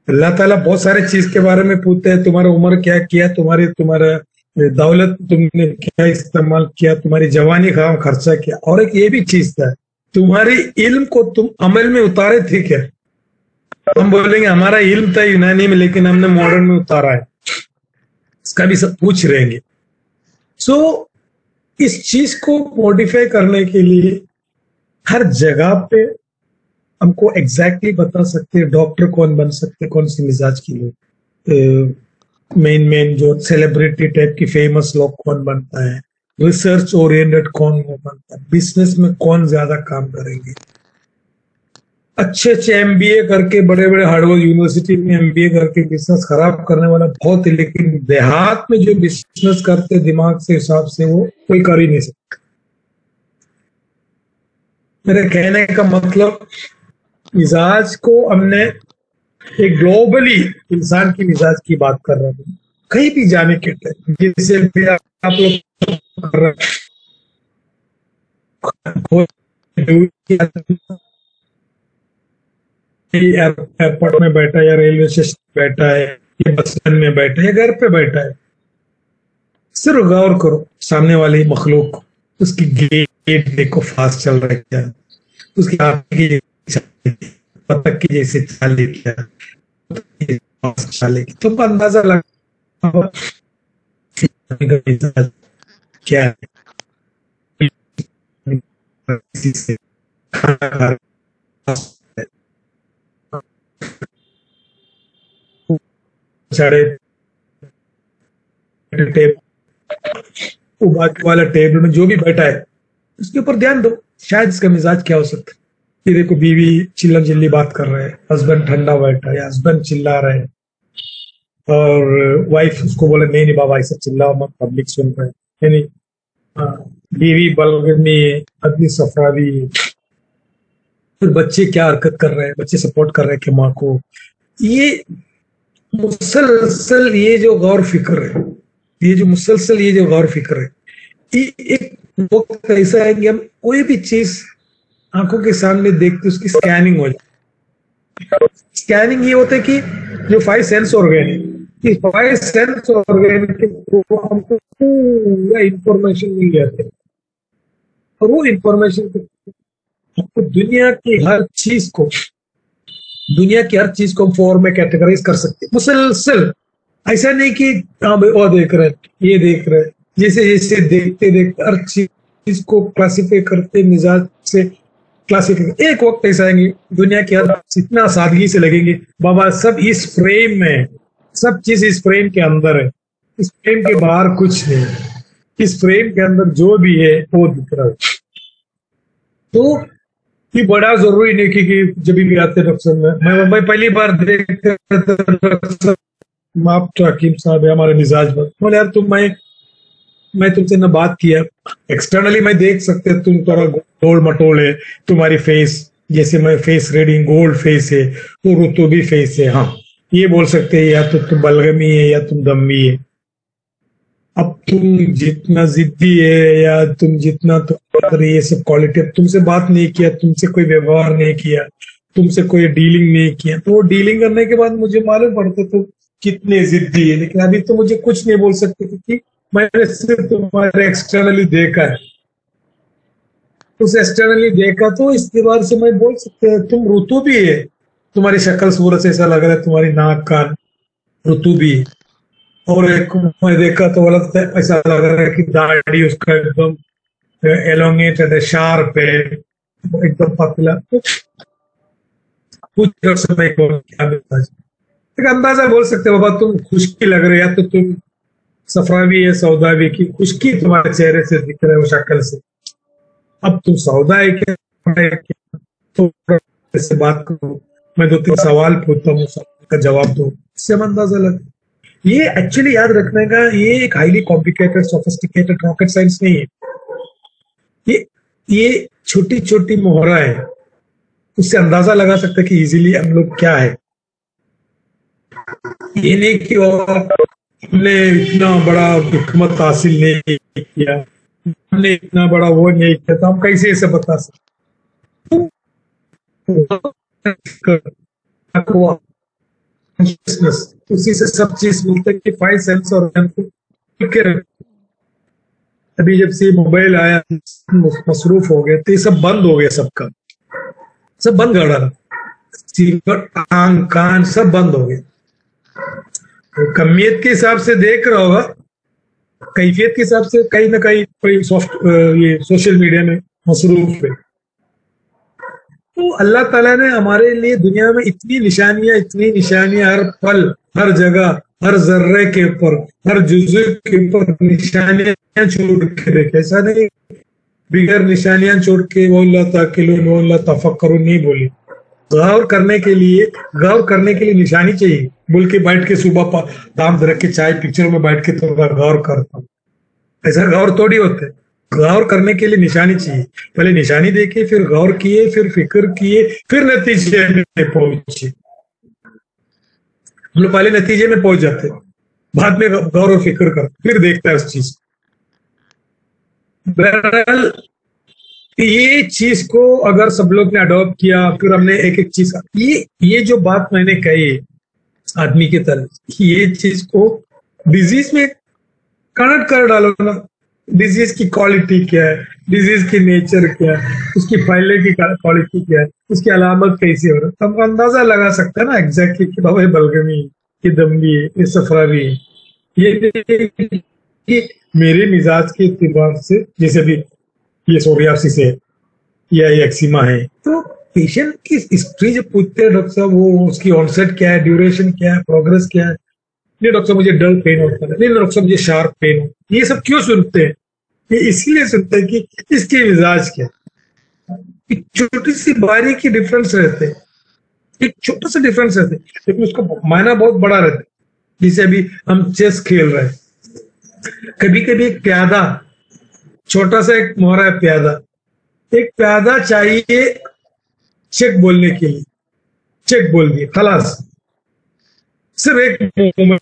अल्लाह ताला बहुत सारे चीज के बारे में पूछते हैं, तुम्हारा उम्र क्या किया, तुम्हारा दौलत तुमने क्या इस्तेमाल किया, तुम्हारी जवानी कहाँ खर्चा किया, और एक ये भी चीज था, तुम्हारी इल्म को तुम अमल में उतारे थे क्या। हम बोलेंगे हमारा इल्म था यूनानी में लेकिन हमने मॉडर्न में उतारा है, इसका भी सब पूछ रहेंगे। सो इस चीज को मॉडिफाई करने के लिए हर जगह पे हमको एग्जैक्टली बता सकते हैं डॉक्टर कौन बन सकते, कौन सी मिजाज के लिए, मेन जो सेलिब्रिटी टाइप की फेमस लोग कौन बनता है, रिसर्च ओरिएंटेड कौन बनता है, बिजनेस में कौन ज्यादा काम करेंगे, अच्छे अच्छे एमबीए करके बड़े बड़े हार्वर्ड यूनिवर्सिटी में एमबीए करके बिजनेस खराब करने वाला बहुत है, लेकिन देहात में जो बिजनेस करते दिमाग से हिसाब से वो कोई कर ही नहीं सकता। मेरे कहने का मतलब मिजाज को हमने एक ग्लोबली इंसान की मिजाज की बात कर रहे हैं, कहीं भी जाने के टाइम जैसे भी आप लोग कर रहे एयरपोर्ट में बैठा है या रेलवे स्टेशन बैठा है या बस स्टैंड में बैठा है या घर पे बैठा है, सिर्फ गौर करो सामने वाले मखलूक को, उसकी गेट देखो फास्ट चल रहा है क्या, उसकी आंखें की पतक की जैसे चाल लेगी, तुमको अंदाजा लगा क्या है, किसी से वाला टेबल में जो भी बैठा है उसके ऊपर ध्यान दो, शायद इसका मिजाज क्या हो सकता है। ये देखो बीवी चिल्लम चिल्ली बात कर रहे हैं, हस्बैंड ठंडा बैठा है, हस्बैंड चिल्ला रहे हैं और वाइफ उसको बोले नहीं नहीं बाबा ऐसा चिल्लाओ मत, पब्लिक सुन रहे है नहीं। बीवी बलगनी, आदमी सफरावी, फिर बच्चे क्या हरकत कर रहे हैं, बच्चे सपोर्ट कर रहे हैं कि माँ को, ये मुसलसल ये जो गौर फिक्र है, ये जो गौर फिक्र है, ये एक वक्त ऐसा है कि हम कोई भी चीज आंखों के सामने देखते उसकी स्कैनिंग हो जाए। स्कैनिंग ये होता है कि जो 5 सेंस ऑर्गन है, इस 5 सेंस ऑर्गन के हमको पूरा इंफॉर्मेशन मिल जाता है और वो इंफॉर्मेशन हमको दुनिया की हर चीज को हम 4 में कैटेगराइज कर सकते हैं मुसलसल। ऐसा नहीं कि हाँ भाई वो देख रहे ये देख रहे, जैसे जैसे देखते देखते हर चीज को क्लासिफाई करते मिजाज से क्लासिफाई। एक वक्त ऐसा आएंगे दुनिया के हर इतना सादगी से लगेंगे बाबा सब इस फ्रेम में, सब चीज इस फ्रेम के अंदर है, इस फ्रेम के बाहर कुछ नहीं, इस फ्रेम के अंदर जो भी है वो दिख रहा है। तो ये बड़ा जरूरी नहीं कि जब भी आते डॉक्टर मैं पहली बार देखते माफ हकीम साहब है हमारे मिजाज पर, बोले यार मैं तुमसे ना बात किया, एक्सटर्नली मैं देख सकते तुम थोड़ा गोल मटोल है, तुम्हारी फेस जैसे मैं फेस रीडिंग गोल्ड फेस है, वो रुतुबी फेस है, हाँ ये बोल सकते हैं या तो तुम बलगमी है या तुम दम्मी है। अब तुम जितना जिद्दी है या तुम जितना तो ये सब क्वालिटी, अब तुमसे बात नहीं किया, तुमसे कोई व्यवहार नहीं किया, तुमसे कोई डीलिंग नहीं किया, तो वो डीलिंग करने के बाद मुझे मालूम पड़ता तो कितने जिद्दी है, लेकिन अभी तो मुझे कुछ नहीं बोल सकते क्योंकि मैंने सिर्फ तुम्हारे एक्सटर्नली देखा है, उस एक्सटर्नली देखा तो इस दीवार से मैं बोल सकते हैं तुम ऋतु भी है, तुम्हारी शक्ल सूरत से ऐसा लग रहा है तुम्हारी नाक कान ऋतु भी है। और एक मैं देखा तो बोला ऐसा लग रहा है कि दाढ़ी उसका एकदम एलोंगेटेड है, शार्प है, एकदम पतला, कुछ समय को क्या एक अंदाजा बोल सकते हो बाबा तुम खुशकी लग रहे, या तो तुम सफरावी है सौदावी की खुशकी तुम्हारे चेहरे से दिख रहे हो शक्ल से। अब तुम सौदा है क्या तो से बात करो, मैं 2-3 सवाल पूछता हूँ, का जवाब दो, इससे हम अंदाजा लगे। ये एक्चुअली याद रखने का ये एक highly complicated sophisticated rocket science नहीं है, ये छोटी छोटी मोहरा है, उससे अंदाजा लगा सकते हैं कि इजीली हम लोग क्या है। ये नहीं कि हमने इतना बड़ा हिकमत हासिल नहीं किया, हमने इतना बड़ा वो नहीं किया, तो हम कैसे इसे बता सकते। कॉन्शियसनेस, उसी से सब चीज मिलता है कि 5 सेंस और अभी जब से मोबाइल आया मसरूफ हो गए तो ये सब बंद हो गया, सबका सब बंद कर डाला, आंख कान सब बंद हो गए। तो कमियत के हिसाब से देख रहा होगा, कैफियत के हिसाब से कहीं ना कहीं कोई ये सोशल मीडिया में मसरूफ है। तो अल्लाह ताला ने हमारे लिए दुनिया में इतनी निशानियां हर पल, हर जगह, हर जर्रे के ऊपर, हर जुज़े के ऊपर निशानियां छोड़ के रखे। ऐसा नहीं बिगैर निशानियां छोड़ के वल्ला ताकिलून वल्ला तफक्करुन नहीं बोली। गौर करने के लिए निशानी चाहिए। बोल के बैठ के सुबह दाम रख के चाय पिक्चर में बैठ के तो गौर करता हूँ, ऐसा गौर थोड़ी होता है। गौर करने के लिए निशानी चाहिए। पहले निशानी देखे, फिर गौर किए, फिर फिक्र किए, फिर नतीजे में पहुंचे। हम लोग पहले नतीजे में पहुंच जाते, बाद में गौर और फिक्र कर फिर देखता है उस चीज। बहरहाल ये चीज को अगर सब लोग ने अडॉप्ट किया, फिर हमने एक एक चीज ये जो बात मैंने कही आदमी की तरह, ये चीज को डिजीज में कनेक्ट कर डालो ना। डिजीज की क्वालिटी क्या है, डिजीज की नेचर क्या है, उसकी फैलने की क्वालिटी क्या है, उसकी अलामत कैसी हो रहा है, तब अंदाजा लगा सकता है ना एग्जैक्टली कि बाबा ये बलगमी, ये दम्बी है, ये सफरावी है। ये मेरे मिजाज के एतबार से, जैसे भी ये सोरियासिस है या ये एक्सिमा है, तो पेशेंट की हिस्ट्री जब पूछते हैं डॉक्टर साहब, वो उसकी ऑनसेट क्या है, ड्यूरेशन क्या है, प्रोग्रेस क्या है। नहीं डॉक्टर साहब मुझे डल पेन होता है, नहीं डॉक्टर साहब मुझे शार्प पेन होता है। ये सब क्यों सुनते हैं? ये इसलिए सुनते हैं कि इसके मिजाज क्या है। एक छोटी सी बारीकी डिफरेंस रहते हैं, एक छोटा सा डिफरेंस रहते हैं, लेकिन उसका मायना बहुत बड़ा रहता है। जैसे अभी हम चेस खेल रहे हैं, कभी कभी एक प्यादा, छोटा सा एक मोहरा है प्यादा, एक प्यादा चाहिए चेक बोलने के लिए, चेक बोल दिए खलास, सिर्फ एक मूवमेंट।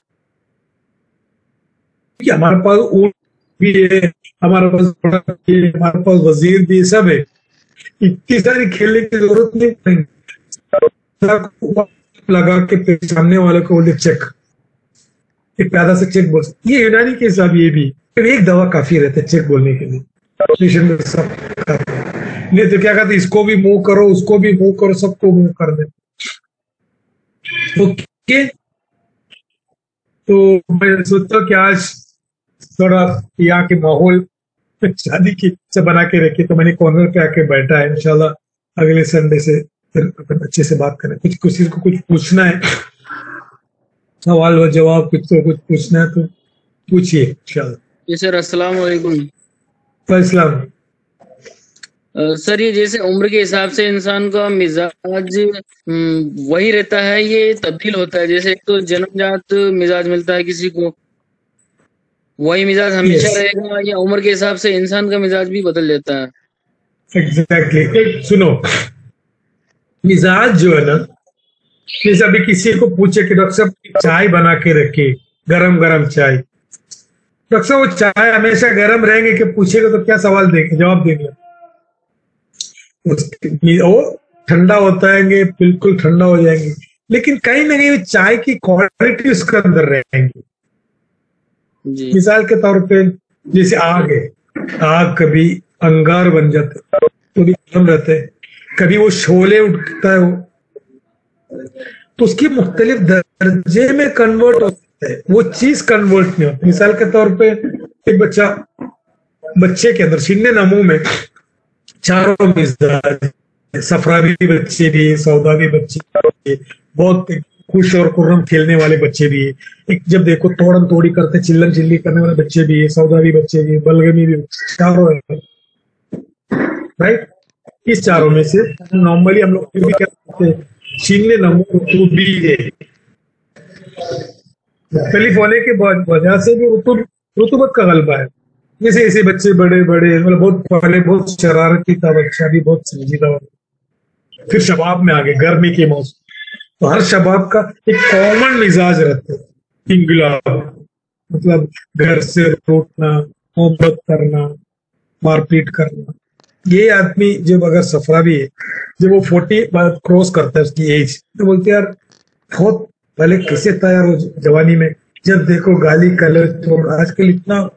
हमारे पास ऊंट भी है, हमारे पास घोड़ा भी है, हमारे पास वजीर भी, सब है। इतनी सारी खेलने की जरूरत नहीं, लगा के सामने वाले को बोले चेक, एक प्यादा से चेक बोल। ये यूनानी के हिसाब ये भी एक दवा काफी रहता है चेक बोलने के लिए। में सब नहीं तो क्या कहते, इसको भी मूव करो, उसको भी मूव करो, सबको मूव कर दे। ओके, तो मैं सोचता हूँ कि आज थोड़ा यहाँ के माहौल शादी की से बना के रखे, तो मैंने कॉर्नर पे आके बैठा है। इंशाल्लाह अगले संडे से फिर अच्छे से बात करें। कुछ किसी को कुछ पूछना है, सवाल व जवाब कुछ पूछना है तो पूछिए इंशाल्लाह। जी सर, अस्सलाम वालेकुम। वालेकुम। सर ये जैसे उम्र के हिसाब से इंसान का मिजाज वही रहता है, ये तब्दील होता है? जैसे एक तो जन्मजात मिजाज मिलता है किसी को, वही मिजाज हमेशा रहेगा, या उम्र के हिसाब से इंसान का मिजाज भी बदल जाता है? एग्जैक्टली। सुनो, मिजाज जो है ना, जैसे अभी किसी को पूछे कि डॉक्टर साहब चाय बना के रखे, गरम गरम चाय, डॉक्टर साहब वो चाय हमेशा गरम रहेंगे कि पूछेगा तो क्या सवाल देंगे, जवाब देंगे? वो ठंडा होता है, बिल्कुल ठंडा हो जाएंगे, लेकिन कहीं ना कहीं चाय की क्वालिटी उसके अंदर रहेंगी। मिसाल के तौर पे जैसे आग है, आग कभी अंगार बन जाता है तो भी गर्म रहते हैं, कभी वो शोले उठता है तो उसकी मुख्तलिफ दर्जे में कन्वर्ट होता है, वो चीज कन्वर्ट नहीं होती। मिसाल के तौर पे एक बच्चे के अंदर सीने नमू में चारों मिजाज, सफरावी बच्चे भी, सौदावी बच्चे भी, बहुत खुश और कुर्रम खेलने वाले बच्चे भी है, एक जब देखो तोड़न तोड़ी करते चिल्लम चिल्ली करने वाले बच्चे भी है, सौदावी बच्चे भी, बलगमी भी, चारों है, राइट। इस चारों में से नॉर्मली हम लोग भी क्या करते हैं, सीने नमू ऋतु भी है, मुख्तलिफ होने के वजह से भी ऋतुबत का गलबा है। जैसे ऐसे बच्चे बड़े मतलब बहुत पहले बहुत शरारती था बच्चा, भी बहुत संजीदा हो, फिर शबाब में आ गए, गर्मी के मौसम, तो हर शबाब का एक कॉमन मिजाज रहता है, इंगलाब, मतलब घर से रोटना, मोहब्बत करना, मारपीट करना। ये आदमी जब अगर सफरा भी है, जब वो 40 क्रॉस करता है उसकी एज, तो बोलते यार बहुत पहले कैसे तैयार हो जवानी में, जब देखो गाली कलर तो आजकल इतना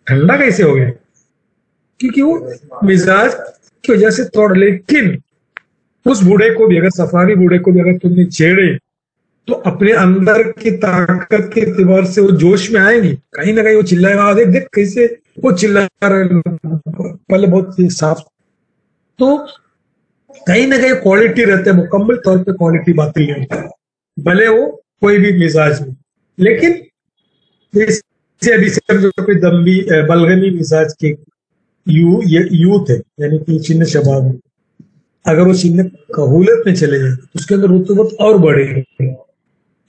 ठंडा कैसे हो गया, क्योंकि वो मिजाज की वजह से तोड़। लेकिन उस बूढ़े को भी, अगर सफारी बूढ़े को भी अगर तुमने छेड़े तो अपने अंदर की ताकत के एतबार से वो जोश में आएंगी, कहीं ना कहीं वो चिल्लाएगा, देख देख कैसे वो चिल्ला रहे हैं, पहले बहुत साफ। तो कहीं ना कहीं क्वालिटी रहते हैं, मुकम्मल तौर पे क्वालिटी बातें नहीं होती, भले वो कोई भी मिजाज में। लेकिन जैसे अभी से जो कोई दम्बी बलगमी मिजाज के यूथ है, यानी कि चिन्ह शबाब में, अगर वो चिन्ह कहूलत में चले जाए तो उसके अंदर रुतूबत और बढ़ेगी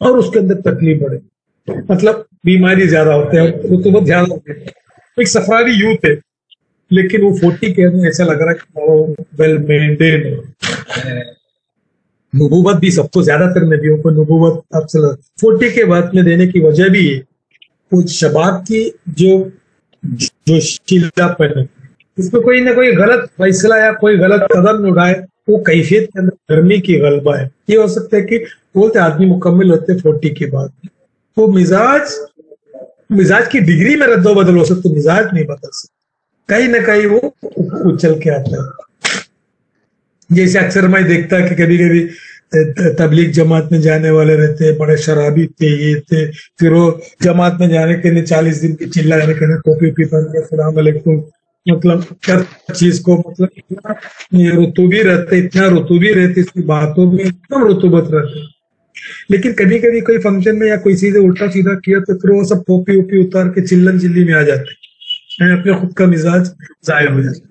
और उसके अंदर तकलीफ बढ़ेगी, मतलब बीमारी ज्यादा होते हैं, रुतूबत ज्यादा होती है। एक सफरारी यूथ है, लेकिन वो 40 के अंदर ऐसा लग रहा है कि वो वेल मेंटेन है। नबूवत भी सबको, ज्यादातर नबियों को नबूवत अब 40 के बाद में देने की वजह भी है वो शबाब की जो शीलापन है, उसमें कोई ना कोई गलत फैसला या कोई गलत कदम उठाए, वो कैफियत के अंदर गर्मी की गलबा है। ये हो सकता है कि बोलते आदमी मुकम्मल होते 40 के बाद, वो मिजाज की डिग्री में रद्दो बदल हो सकती, मिजाज नहीं बदल सकता, कहीं ना कहीं वो उछल के आता है। जैसे अक्सर मैं देखता कि कभी कभी तबलीग जमात में जाने वाले रहते हैं, बड़े शराबी थे, ये थे, फिर वो जमात में जाने के लिए 40 दिन की चिल्ला जाने के लिए टोपी पहन के सलाम अलैकुम, मतलब हर चीज को, मतलब इतना रुतूबी रहते, इतना रुतूबी रहती इसकी बातों में, एकदम रुतूबत रहती। लेकिन कभी कभी कोई फंक्शन में या कोई चीज उल्टा सीधा किया तो फिर वो सब टोपी ओपी उतार के चिल्लन चिल्ली में आ जाते हैं, अपने खुद का मिजाज जाहिर हो जाता है।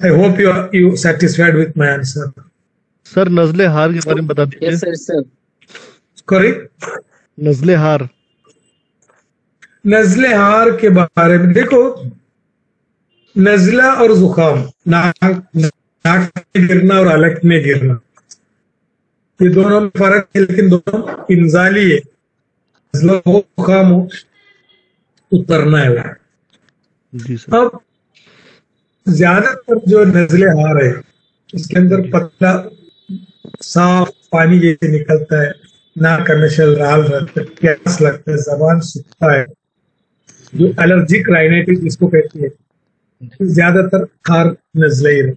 I hope you satisfied with my answer. Sir नजले हार के बारे में बता दीजिए। Yes sir sir. करेक्ट। नजले हार, नजले हार के बारे में देखो, नजला और जुकाम, नाक में गिरना और हलक में गिरना, ये दोनों में फर्क है, लेकिन दोनों इंजाली है। नजला हो, जुकाम हो, उतरना है वो। जी सर। अब ज्यादातर जो नजले हार है इसके अंदर पतला साफ पानी जैसे निकलता है, नाक का नशल लाल रहता है, प्यास लगता है, जबान सूखता है, जो एलर्जिक राइनाइटिस जिसको कहती है, ज्यादातर हार नजले ही रहते।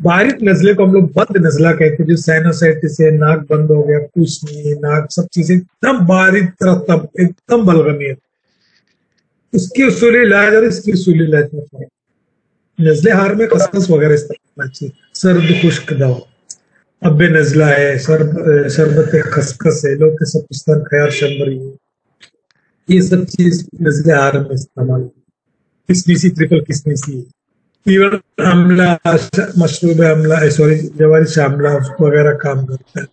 बारीक नजले को हम लोग बंद नजला कहते हैं, जो साइनोसाइटिस है, नाक बंद हो गया, कुछ नहीं, नाक सब चीजें एकदम बारीक तरफ, एकदम बलगमी है, उसकी उसूली इलाज और इसकी उसूली इलाज में फर्क। नजले हार में खसखस वगैरह इस्तेमाल चाहिए, सर्द खुश्क दवा, अब्बे नजला है, शरबत खसखस है, लोग के सपुस्तान खयार शंबरी है, ये सब चीज नजले हार में इस्तेमाल, किसमिसी, ट्रिपल किसमिसी, इवन आमला, मशरूब आमला, सॉरी जवारिश आमला वगैरह काम करता है।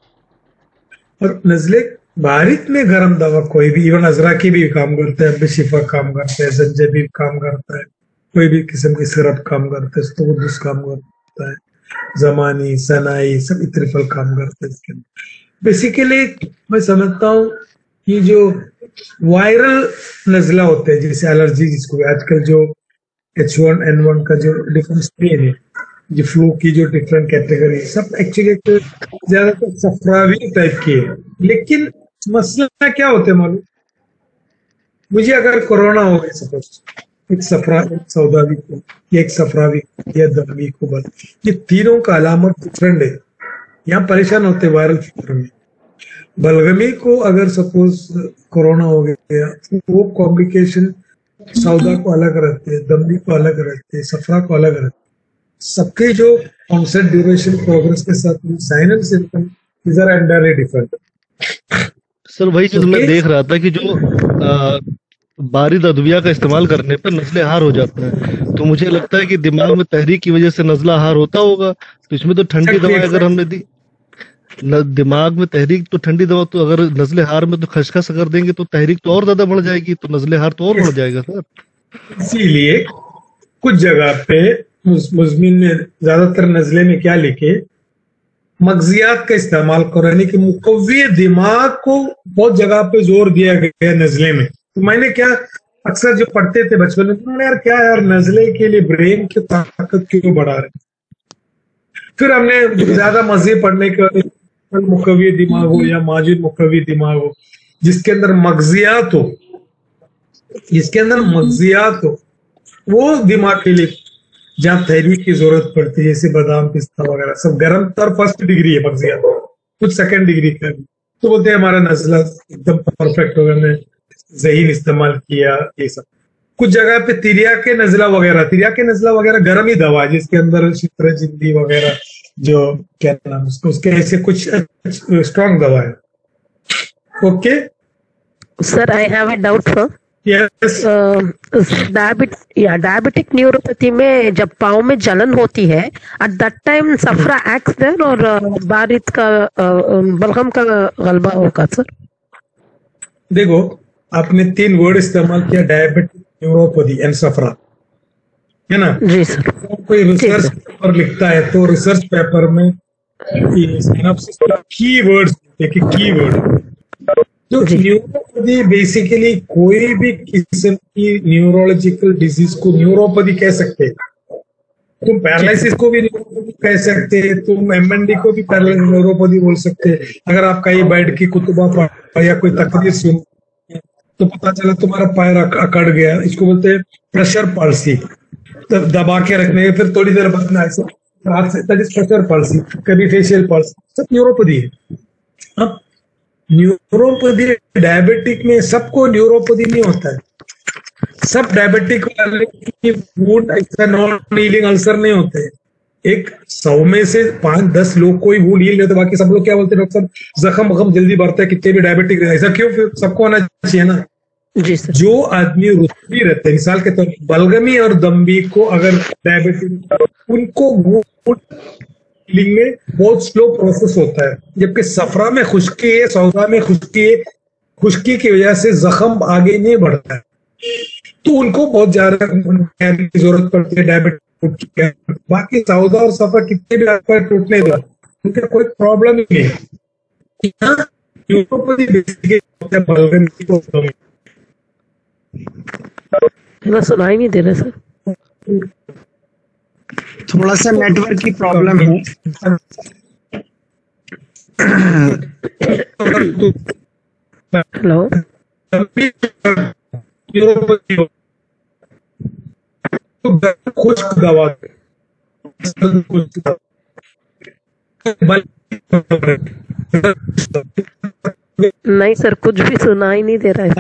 और नजले बारिक में गर्म दवा कोई भी, इवन अजराकी भी काम करता है, अब्बे शिफा काम करता है, जंजबील काम करता है, कोई भी किस्म की सिरप काम करता है, स्तुवदुस काम करता है, जमानी, सनाई, सब इतरिफल काम करते हैं इसके अंदर। बेसिकली मैं समझता हूँ ये जो वायरल नजला होते हैं, जैसे एलर्जी जिसको आजकल जो H1N1 का जो डिफरेंट स्ट्रेन है, जो फ्लू की जो डिफरेंट कैटेगरी, सब एक्चुअली ज्यादातर सफरावी टाइप की है। लेकिन मसला क्या होता है मालूम, मुझे अगर कोरोना हो गया सपोज, एक सौदावी को, एक सफरावी या दमी को बल, ये तीनों का अलामत डिफरेंट है, यहाँ परेशान होते वायरल फीवर में। बलगमी को अगर सपोज कोरोना हो गया, वो कॉम्प्लिकेशन सौदा को अलग रहते हैं, दमी को अलग रहते हैं, सफरा को अलग रहते हैं, सबके जो ऑनसेट ड्यूरेशन प्रोग्रेस के साथ sign and symptom is are entirely different. Sir वही चीज मैं देख रहा था कि जो बारिद अद्विया का इस्तेमाल करने पर नजले हार हो जाता है, तो मुझे लगता है कि दिमाग में तहरीक की वजह से नजला हार होता होगा। तो इसमें तो ठंडी दवा अगर हमने दी, दिमाग में तहरीक, तो ठंडी दवा, तो अगर नजले हार में तो खसखस कर देंगे तो तहरीक तो और ज्यादा बढ़ जाएगी, तो नजले हार तो और बढ़ जाएगा सर। इसीलिए कुछ जगह पे मुज़मिन ने ज्यादातर नजले में क्या लिखे, मगजियात का इस्तेमाल करो, यानी कि मुकव्वी दिमाग को बहुत जगह पे जोर दिया गया नजले में। तो मैंने क्या अक्सर जो पढ़ते थे बचपन में, तो यार क्या यार नजले के लिए ब्रेन की ताकत क्यों बढ़ा रहे। फिर हमने ज्यादा मजे पढ़ने के बाद मुकवी दिमाग हो या माजिद मुकवी दिमाग हो, जिसके अंदर मगजियात हो, वो दिमाग के लिए जहाँ तहरीक की जरूरत पड़ती है, जैसे बादाम पिस्ता वगैरह सब गर्म तर फर्स्ट डिग्री है मगजियात, कुछ सेकंड डिग्री का भी। तो बोलते हैं हमारा नजला एकदम परफेक्ट हो गया, हमने ज़हीन इस्तेमाल किया, ये सब। कुछ जगह पे तिरिया के नजला वगैरह गर्म ही दवा है, जिसके अंदर शित्रजिंदी वगैरह जो क्या नाम उसके ऐसे कुछ स्ट्रॉन्ग दवा है। Okay sir, I have a doubt sir. Yes, diabetic neuropathy में जब पाँव में जलन होती है, एट दैट टाइम सफरा एक्ट्स देयर और बारिद का बलगम का गलबा होगा सर? देखो आपने 3 वर्ड इस्तेमाल किया, डायबिटिक न्यूरोपैथी एंड सफरा, है ना? जी सर। कोई रिसर्च पेपर लिखता है तो रिसर्च पेपर में की वर्ड्स तो न्यूरोपैथी बेसिकली कोई भी किस्म की न्यूरोलॉजिकल डिजीज को न्यूरोपैथी कह सकते हैं। तुम पैरालिसिस को भी न्यूरोपैथी कह सकते हैं, तुम एमएनडी को भी पैरालिसिस न्यूरोपैथी बोल सकते हैं। अगर आप कहीं बैठ के कुतुबा पढ़ा या कोई तकरीर सुन तो पता चला तुम्हारा पैर अकड़ गया, इसको बोलते हैं प्रेशर पल्सी, तो दबा के रखने फिर थोड़ी देर बाद में ऐसे प्रेशर पल्सी, कभी फेशियल पल्स, सब न्यूरोपैथी है। अब न्यूरोपैथी डायबिटिक में सबको न्यूरोपैथी नहीं होता है, सब डायबिटिक वाले की वुंड ऐसा नॉन हीलिंग अल्सर नहीं होते। एक 100 में से 5-10 लोग कोई वुंड हील नहीं होते, बाकी सब लोग क्या बोलते हैं डॉक्टर साहब जख्म जल्दी बढ़ता है, कितने भी डायबिटिक, ऐसा क्यों? फिर सबको होना चाहिए ना। जी सर। जो आदमी रुतबी रहते हैं, मिसाल के तौर पर बलगमी और दम्बी को अगर डायबिटिक, उनको वुंड हीलिंग में बहुत स्लो प्रोसेस होता है, जबकि सफरा में खुश्की है, सौदा में खुश्की है, खुश्की की वजह से जख्म आगे नहीं बढ़ता है, तो उनको बहुत ज्यादा की जरूरत पड़ती है डायबिटिक। बाकी सौदा और सफर कितने भी आपका टूटने दो, उनका कोई प्रॉब्लम ही नहीं है। सुनाई नहीं दे रहा सर, थोड़ा सा नेटवर्क की प्रॉब्लम है। हेलो, खुश्क दवा नहीं सर, कुछ भी सुनाई नहीं दे रहा है।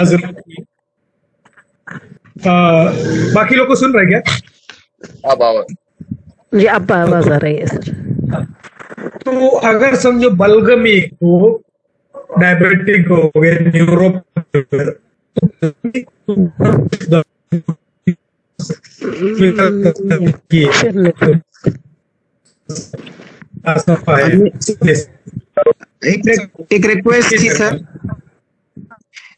बाकी लोग को सुन रहे क्या? अब आवाज जी, अब आवाज आ रही है सर। तो अगर समझो बलगमी को डायबिटिक हो गए, न्यूरोपैथी एक रिक्वेस्ट थी सर,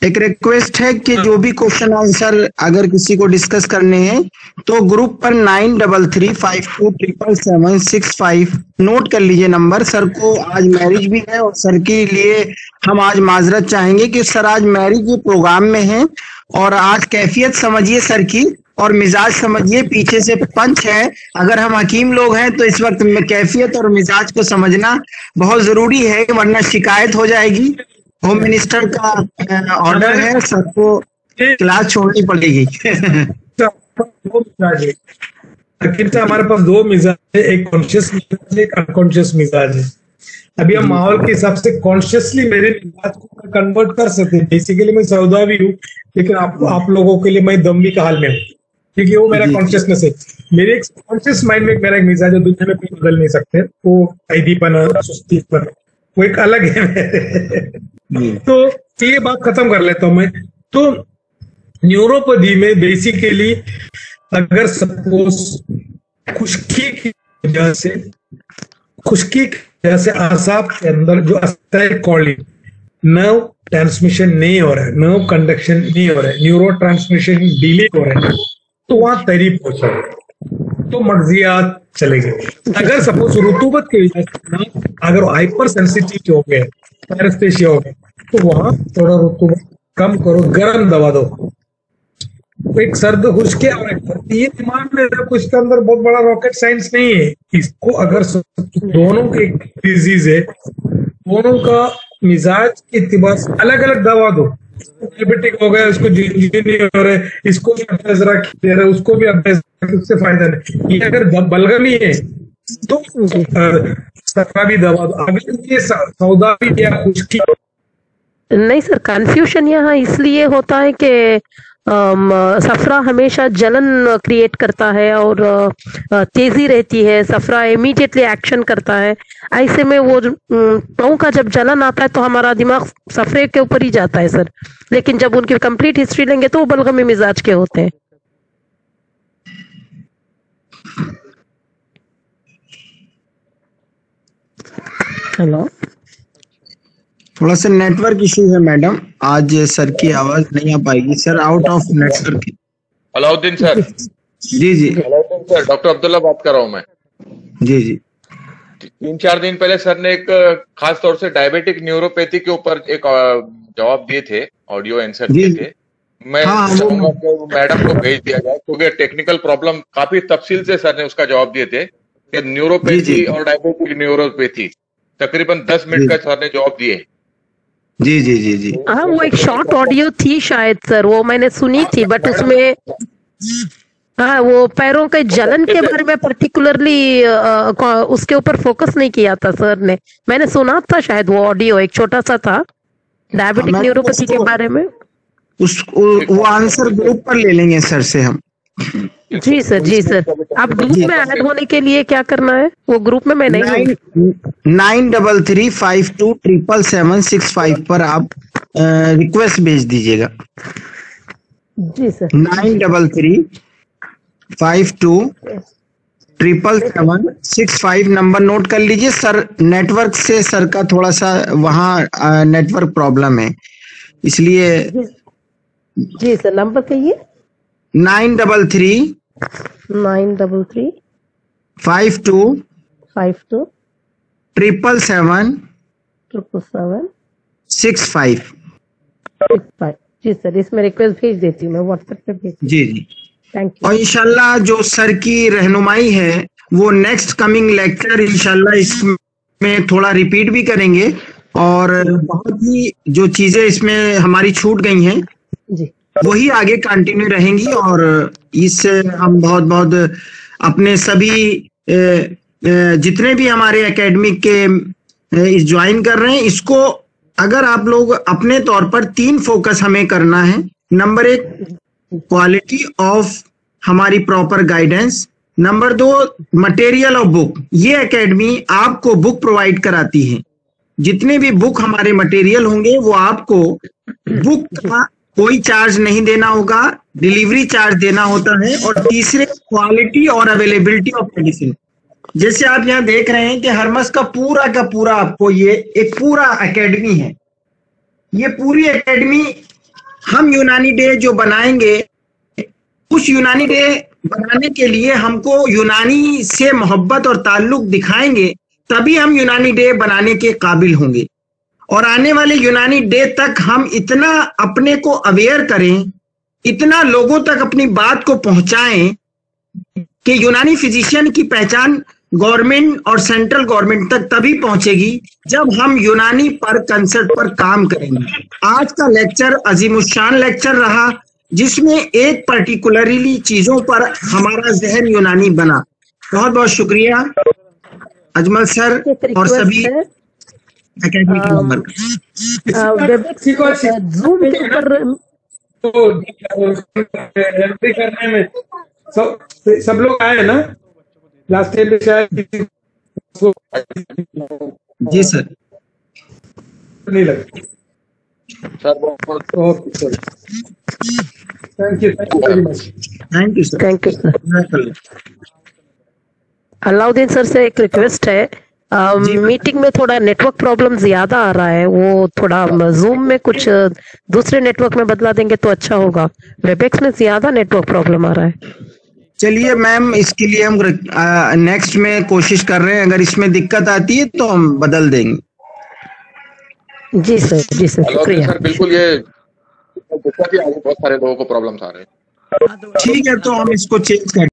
एक रिक्वेस्ट है कि जो भी क्वेश्चन आंसर अगर किसी को डिस्कस करने हैं तो ग्रुप पर 9332527765 नोट कर लीजिए नंबर। सर को आज मैरिज भी है और सर के लिए हम आज माजरत चाहेंगे कि सर आज मैरिज के प्रोग्राम में हैं और आज कैफियत समझिए सर की और मिजाज समझिए, पीछे से पंच है। अगर हम हकीम लोग हैं तो इस वक्त में कैफियत और मिजाज को समझना बहुत जरूरी है, वरना शिकायत हो जाएगी। होम मिनिस्टर का ऑर्डर है, सबको क्लास छोड़नी पड़ेगी। लेकिन हमारे पास 2 मिजाज है, एक कॉन्शियस मिजाज है, एक अनकॉन्शियस मिजाज है। अभी हम माहौल के हिसाब से कॉन्शियसली मेरे मिजाज को कन्वर्ट कर सकते हैं। बेसिकली मैं सौदा भी हूँ, लेकिन आप लोगों के लिए मैं दम्बी का हाल में हूँ, क्योंकि वो मेरा कॉन्शियसनेस है। मेरे एक कॉन्शियस माइंड में मेरा एक मिजाज है, दुनिया में कोई बदल नहीं सकते, वो कैदीपन, सुस्तीपन, वो एक अलग है। तो ये बात खत्म कर लेता हूं मैं। तो न्यूरोपैथी में बेसिकली अगर सपोज खुश्की की वजह से आसाब के अंदर जो एसिटाइलकोलिन नर्व ट्रांसमिशन नहीं हो रहा है, नर्व कंडक्शन नहीं हो रहा है, न्यूरो ट्रांसमिशन डिले हो रहा है, तो वहां तहरीक पहुंचा, तो मगजियात चले गए। अगर सपोज रुतूबत की वजह से अगर हाइपर सेंसिटिव हो गए, पैरेस्थेसिया हो गए, तो वहां थोड़ा रुतूबत कम करो, गर्म दवा दो। एक सर्द खुश्की और एक ये दिमाग में रखो, इसके अंदर बहुत बड़ा रॉकेट साइंस नहीं है। इसको अगर दोनों की डिजीज है दोनों का मिजाज के इत्तिबा से अलग अलग दवा दो। डायबिटिक हो गया, उसको नहीं हो रहे, इसको भी अभ्यसरा दे रहे, उसको भी अभ्यसरा, उससे फायदा नहीं। ये अगर बलगमी है तो सफरा भी दवा दो। अगर ये सौदा भी या खुश्की, नहीं सर, कंफ्यूजन यहाँ इसलिए होता है कि सफरा हमेशा जलन क्रिएट करता है और तेजी रहती है, सफरा इमीडिएटली एक्शन करता है। ऐसे में वो पाँव का जब जलन आता है तो हमारा दिमाग सफरे के ऊपर ही जाता है सर, लेकिन जब उनकी कंप्लीट हिस्ट्री लेंगे तो वो बलगमी मिजाज के होते हैं। हेलो, थोड़ा सा नेटवर्क इशू है मैडम, आज सर की आवाज नहीं आ पाएगी sir, out of network. Alauddin sir. जी जी अलाउद्दीन सर, डॉक्टर अब्दुल्ला बात कर रहा हूँ मैं। जी जी 3-4 दिन पहले सर ने एक खास तौर से डायबिटिक न्यूरोपैथी के ऊपर एक जवाब दिए थे, ऑडियो आंसर दिए थे। मैं चाहूंगा कि मैडम को भेज दिया जाए, क्योंकि टेक्निकल प्रॉब्लम काफी तफसील से सर ने उसका जवाब दिए थे कि न्यूरोपैथी और डायबिटिक न्यूरोपैथी तकरीबन 10 मिनट का सर ने जवाब दिए। जी जी जी जी हाँ, वो एक शॉर्ट ऑडियो थी शायद सर, वो मैंने सुनी थी, बट उसमें हाँ वो पैरों के जलन के बारे में पर्टिकुलरली उसके ऊपर फोकस नहीं किया था सर ने। मैंने सुना था शायद वो ऑडियो, एक छोटा सा था डायबिटिक न्यूरोपैथी के बारे में। वो आंसर ग्रुप पर ले लेंगे सर से हम। जी सर, जी सर। आप ग्रुप में ऐड होने के लिए क्या करना है? वो ग्रुप में मैं नहीं हूँ। 93377776 पर आप रिक्वेस्ट भेज दीजिएगा। जी सर। 93527776 नंबर नोट कर लीजिए सर। नेटवर्क से सर का थोड़ा सा वहाँ नेटवर्क प्रॉब्लम है, इसलिए। जी सर, नंबर कहिए। 933 933 52 52 777 777 65। जी सर, इसमें रिक्वेस्ट भेज देती हूँ मैं, व्हाट्सएप पे भेज। जी जी, थैंक यू। और इंशाल्लाह जो सर की रहनुमाई है वो नेक्स्ट कमिंग लेक्चर इंशाल्लाह इसमें थोड़ा रिपीट भी करेंगे, और बहुत ही जो चीजें इसमें हमारी छूट गई हैं जी वही आगे कंटिन्यू रहेंगी। और इससे हम बहुत बहुत अपने सभी जितने भी हमारे एकेडमिक के ज्वाइन कर रहे हैं, इसको अगर आप लोग अपने तौर पर 3 फोकस हमें करना है। नंबर 1 क्वालिटी ऑफ हमारी proper guidance, number 2 material of book. ये एकेडमी आपको बुक प्रोवाइड कराती है, जितने भी बुक हमारे मटेरियल होंगे वो आपको बुक का कोई चार्ज नहीं देना होगा, डिलीवरी चार्ज देना होता है। और तीसरे क्वालिटी और अवेलेबिलिटी ऑफ मेडिसिन। जैसे आप यहाँ देख रहे हैं कि हरमस का पूरा आपको ये एक पूरा एकेडमी है। ये पूरी एकेडमी हम यूनानी डे जो बनाएंगे, उस यूनानी डे बनाने के लिए हमको यूनानी से मोहब्बत और ताल्लुक दिखाएंगे, तभी हम यूनानी डे बनाने के काबिल होंगे। और आने वाले यूनानी डे तक हम इतना अपने को अवेयर करें, इतना लोगों तक अपनी बात को पहुंचाएं कि यूनानी फिजिशियन की पहचान गवर्नमेंट और सेंट्रल गवर्नमेंट तक तभी पहुंचेगी जब हम यूनानी पर कंसेप्ट पर काम करेंगे। आज का लेक्चर अजीमुशान लेक्चर रहा, जिसमें एक पर्टिकुलरली चीजों पर हमारा जहन यूनानी बना। बहुत बहुत शुक्रिया अजमल सर और सभी एकेडमी के मेंबर। जूम के ऊपर एंट्री करने में सब लोग आए ना लास्ट टाइम पे शायद। जी सर, नहीं लगा सर बहुत okay sir, thank you very much. Thank you sir. Thank you sir. Alauddin sir से एक रिक्वेस्ट है, मीटिंग में थोड़ा नेटवर्क प्रॉब्लम ज्यादा आ रहा है, वो थोड़ा जूम में कुछ दूसरे नेटवर्क में बदला देंगे तो अच्छा होगा। वेबएक्स में ज्यादा नेटवर्क प्रॉब्लम आ रहा है। चलिए मैम, इसके लिए हम नेक्स्ट में कोशिश कर रहे हैं, अगर इसमें दिक्कत आती है तो हम बदल देंगे। जी सर, जी सर, शुक्रिया सर। बिल्कुल, ये दिक्कत ही आगे बहुत सारे लोगों को प्रॉब्लम्स आ रहे हैं। ठीक है, तो हम इसको चेंज कर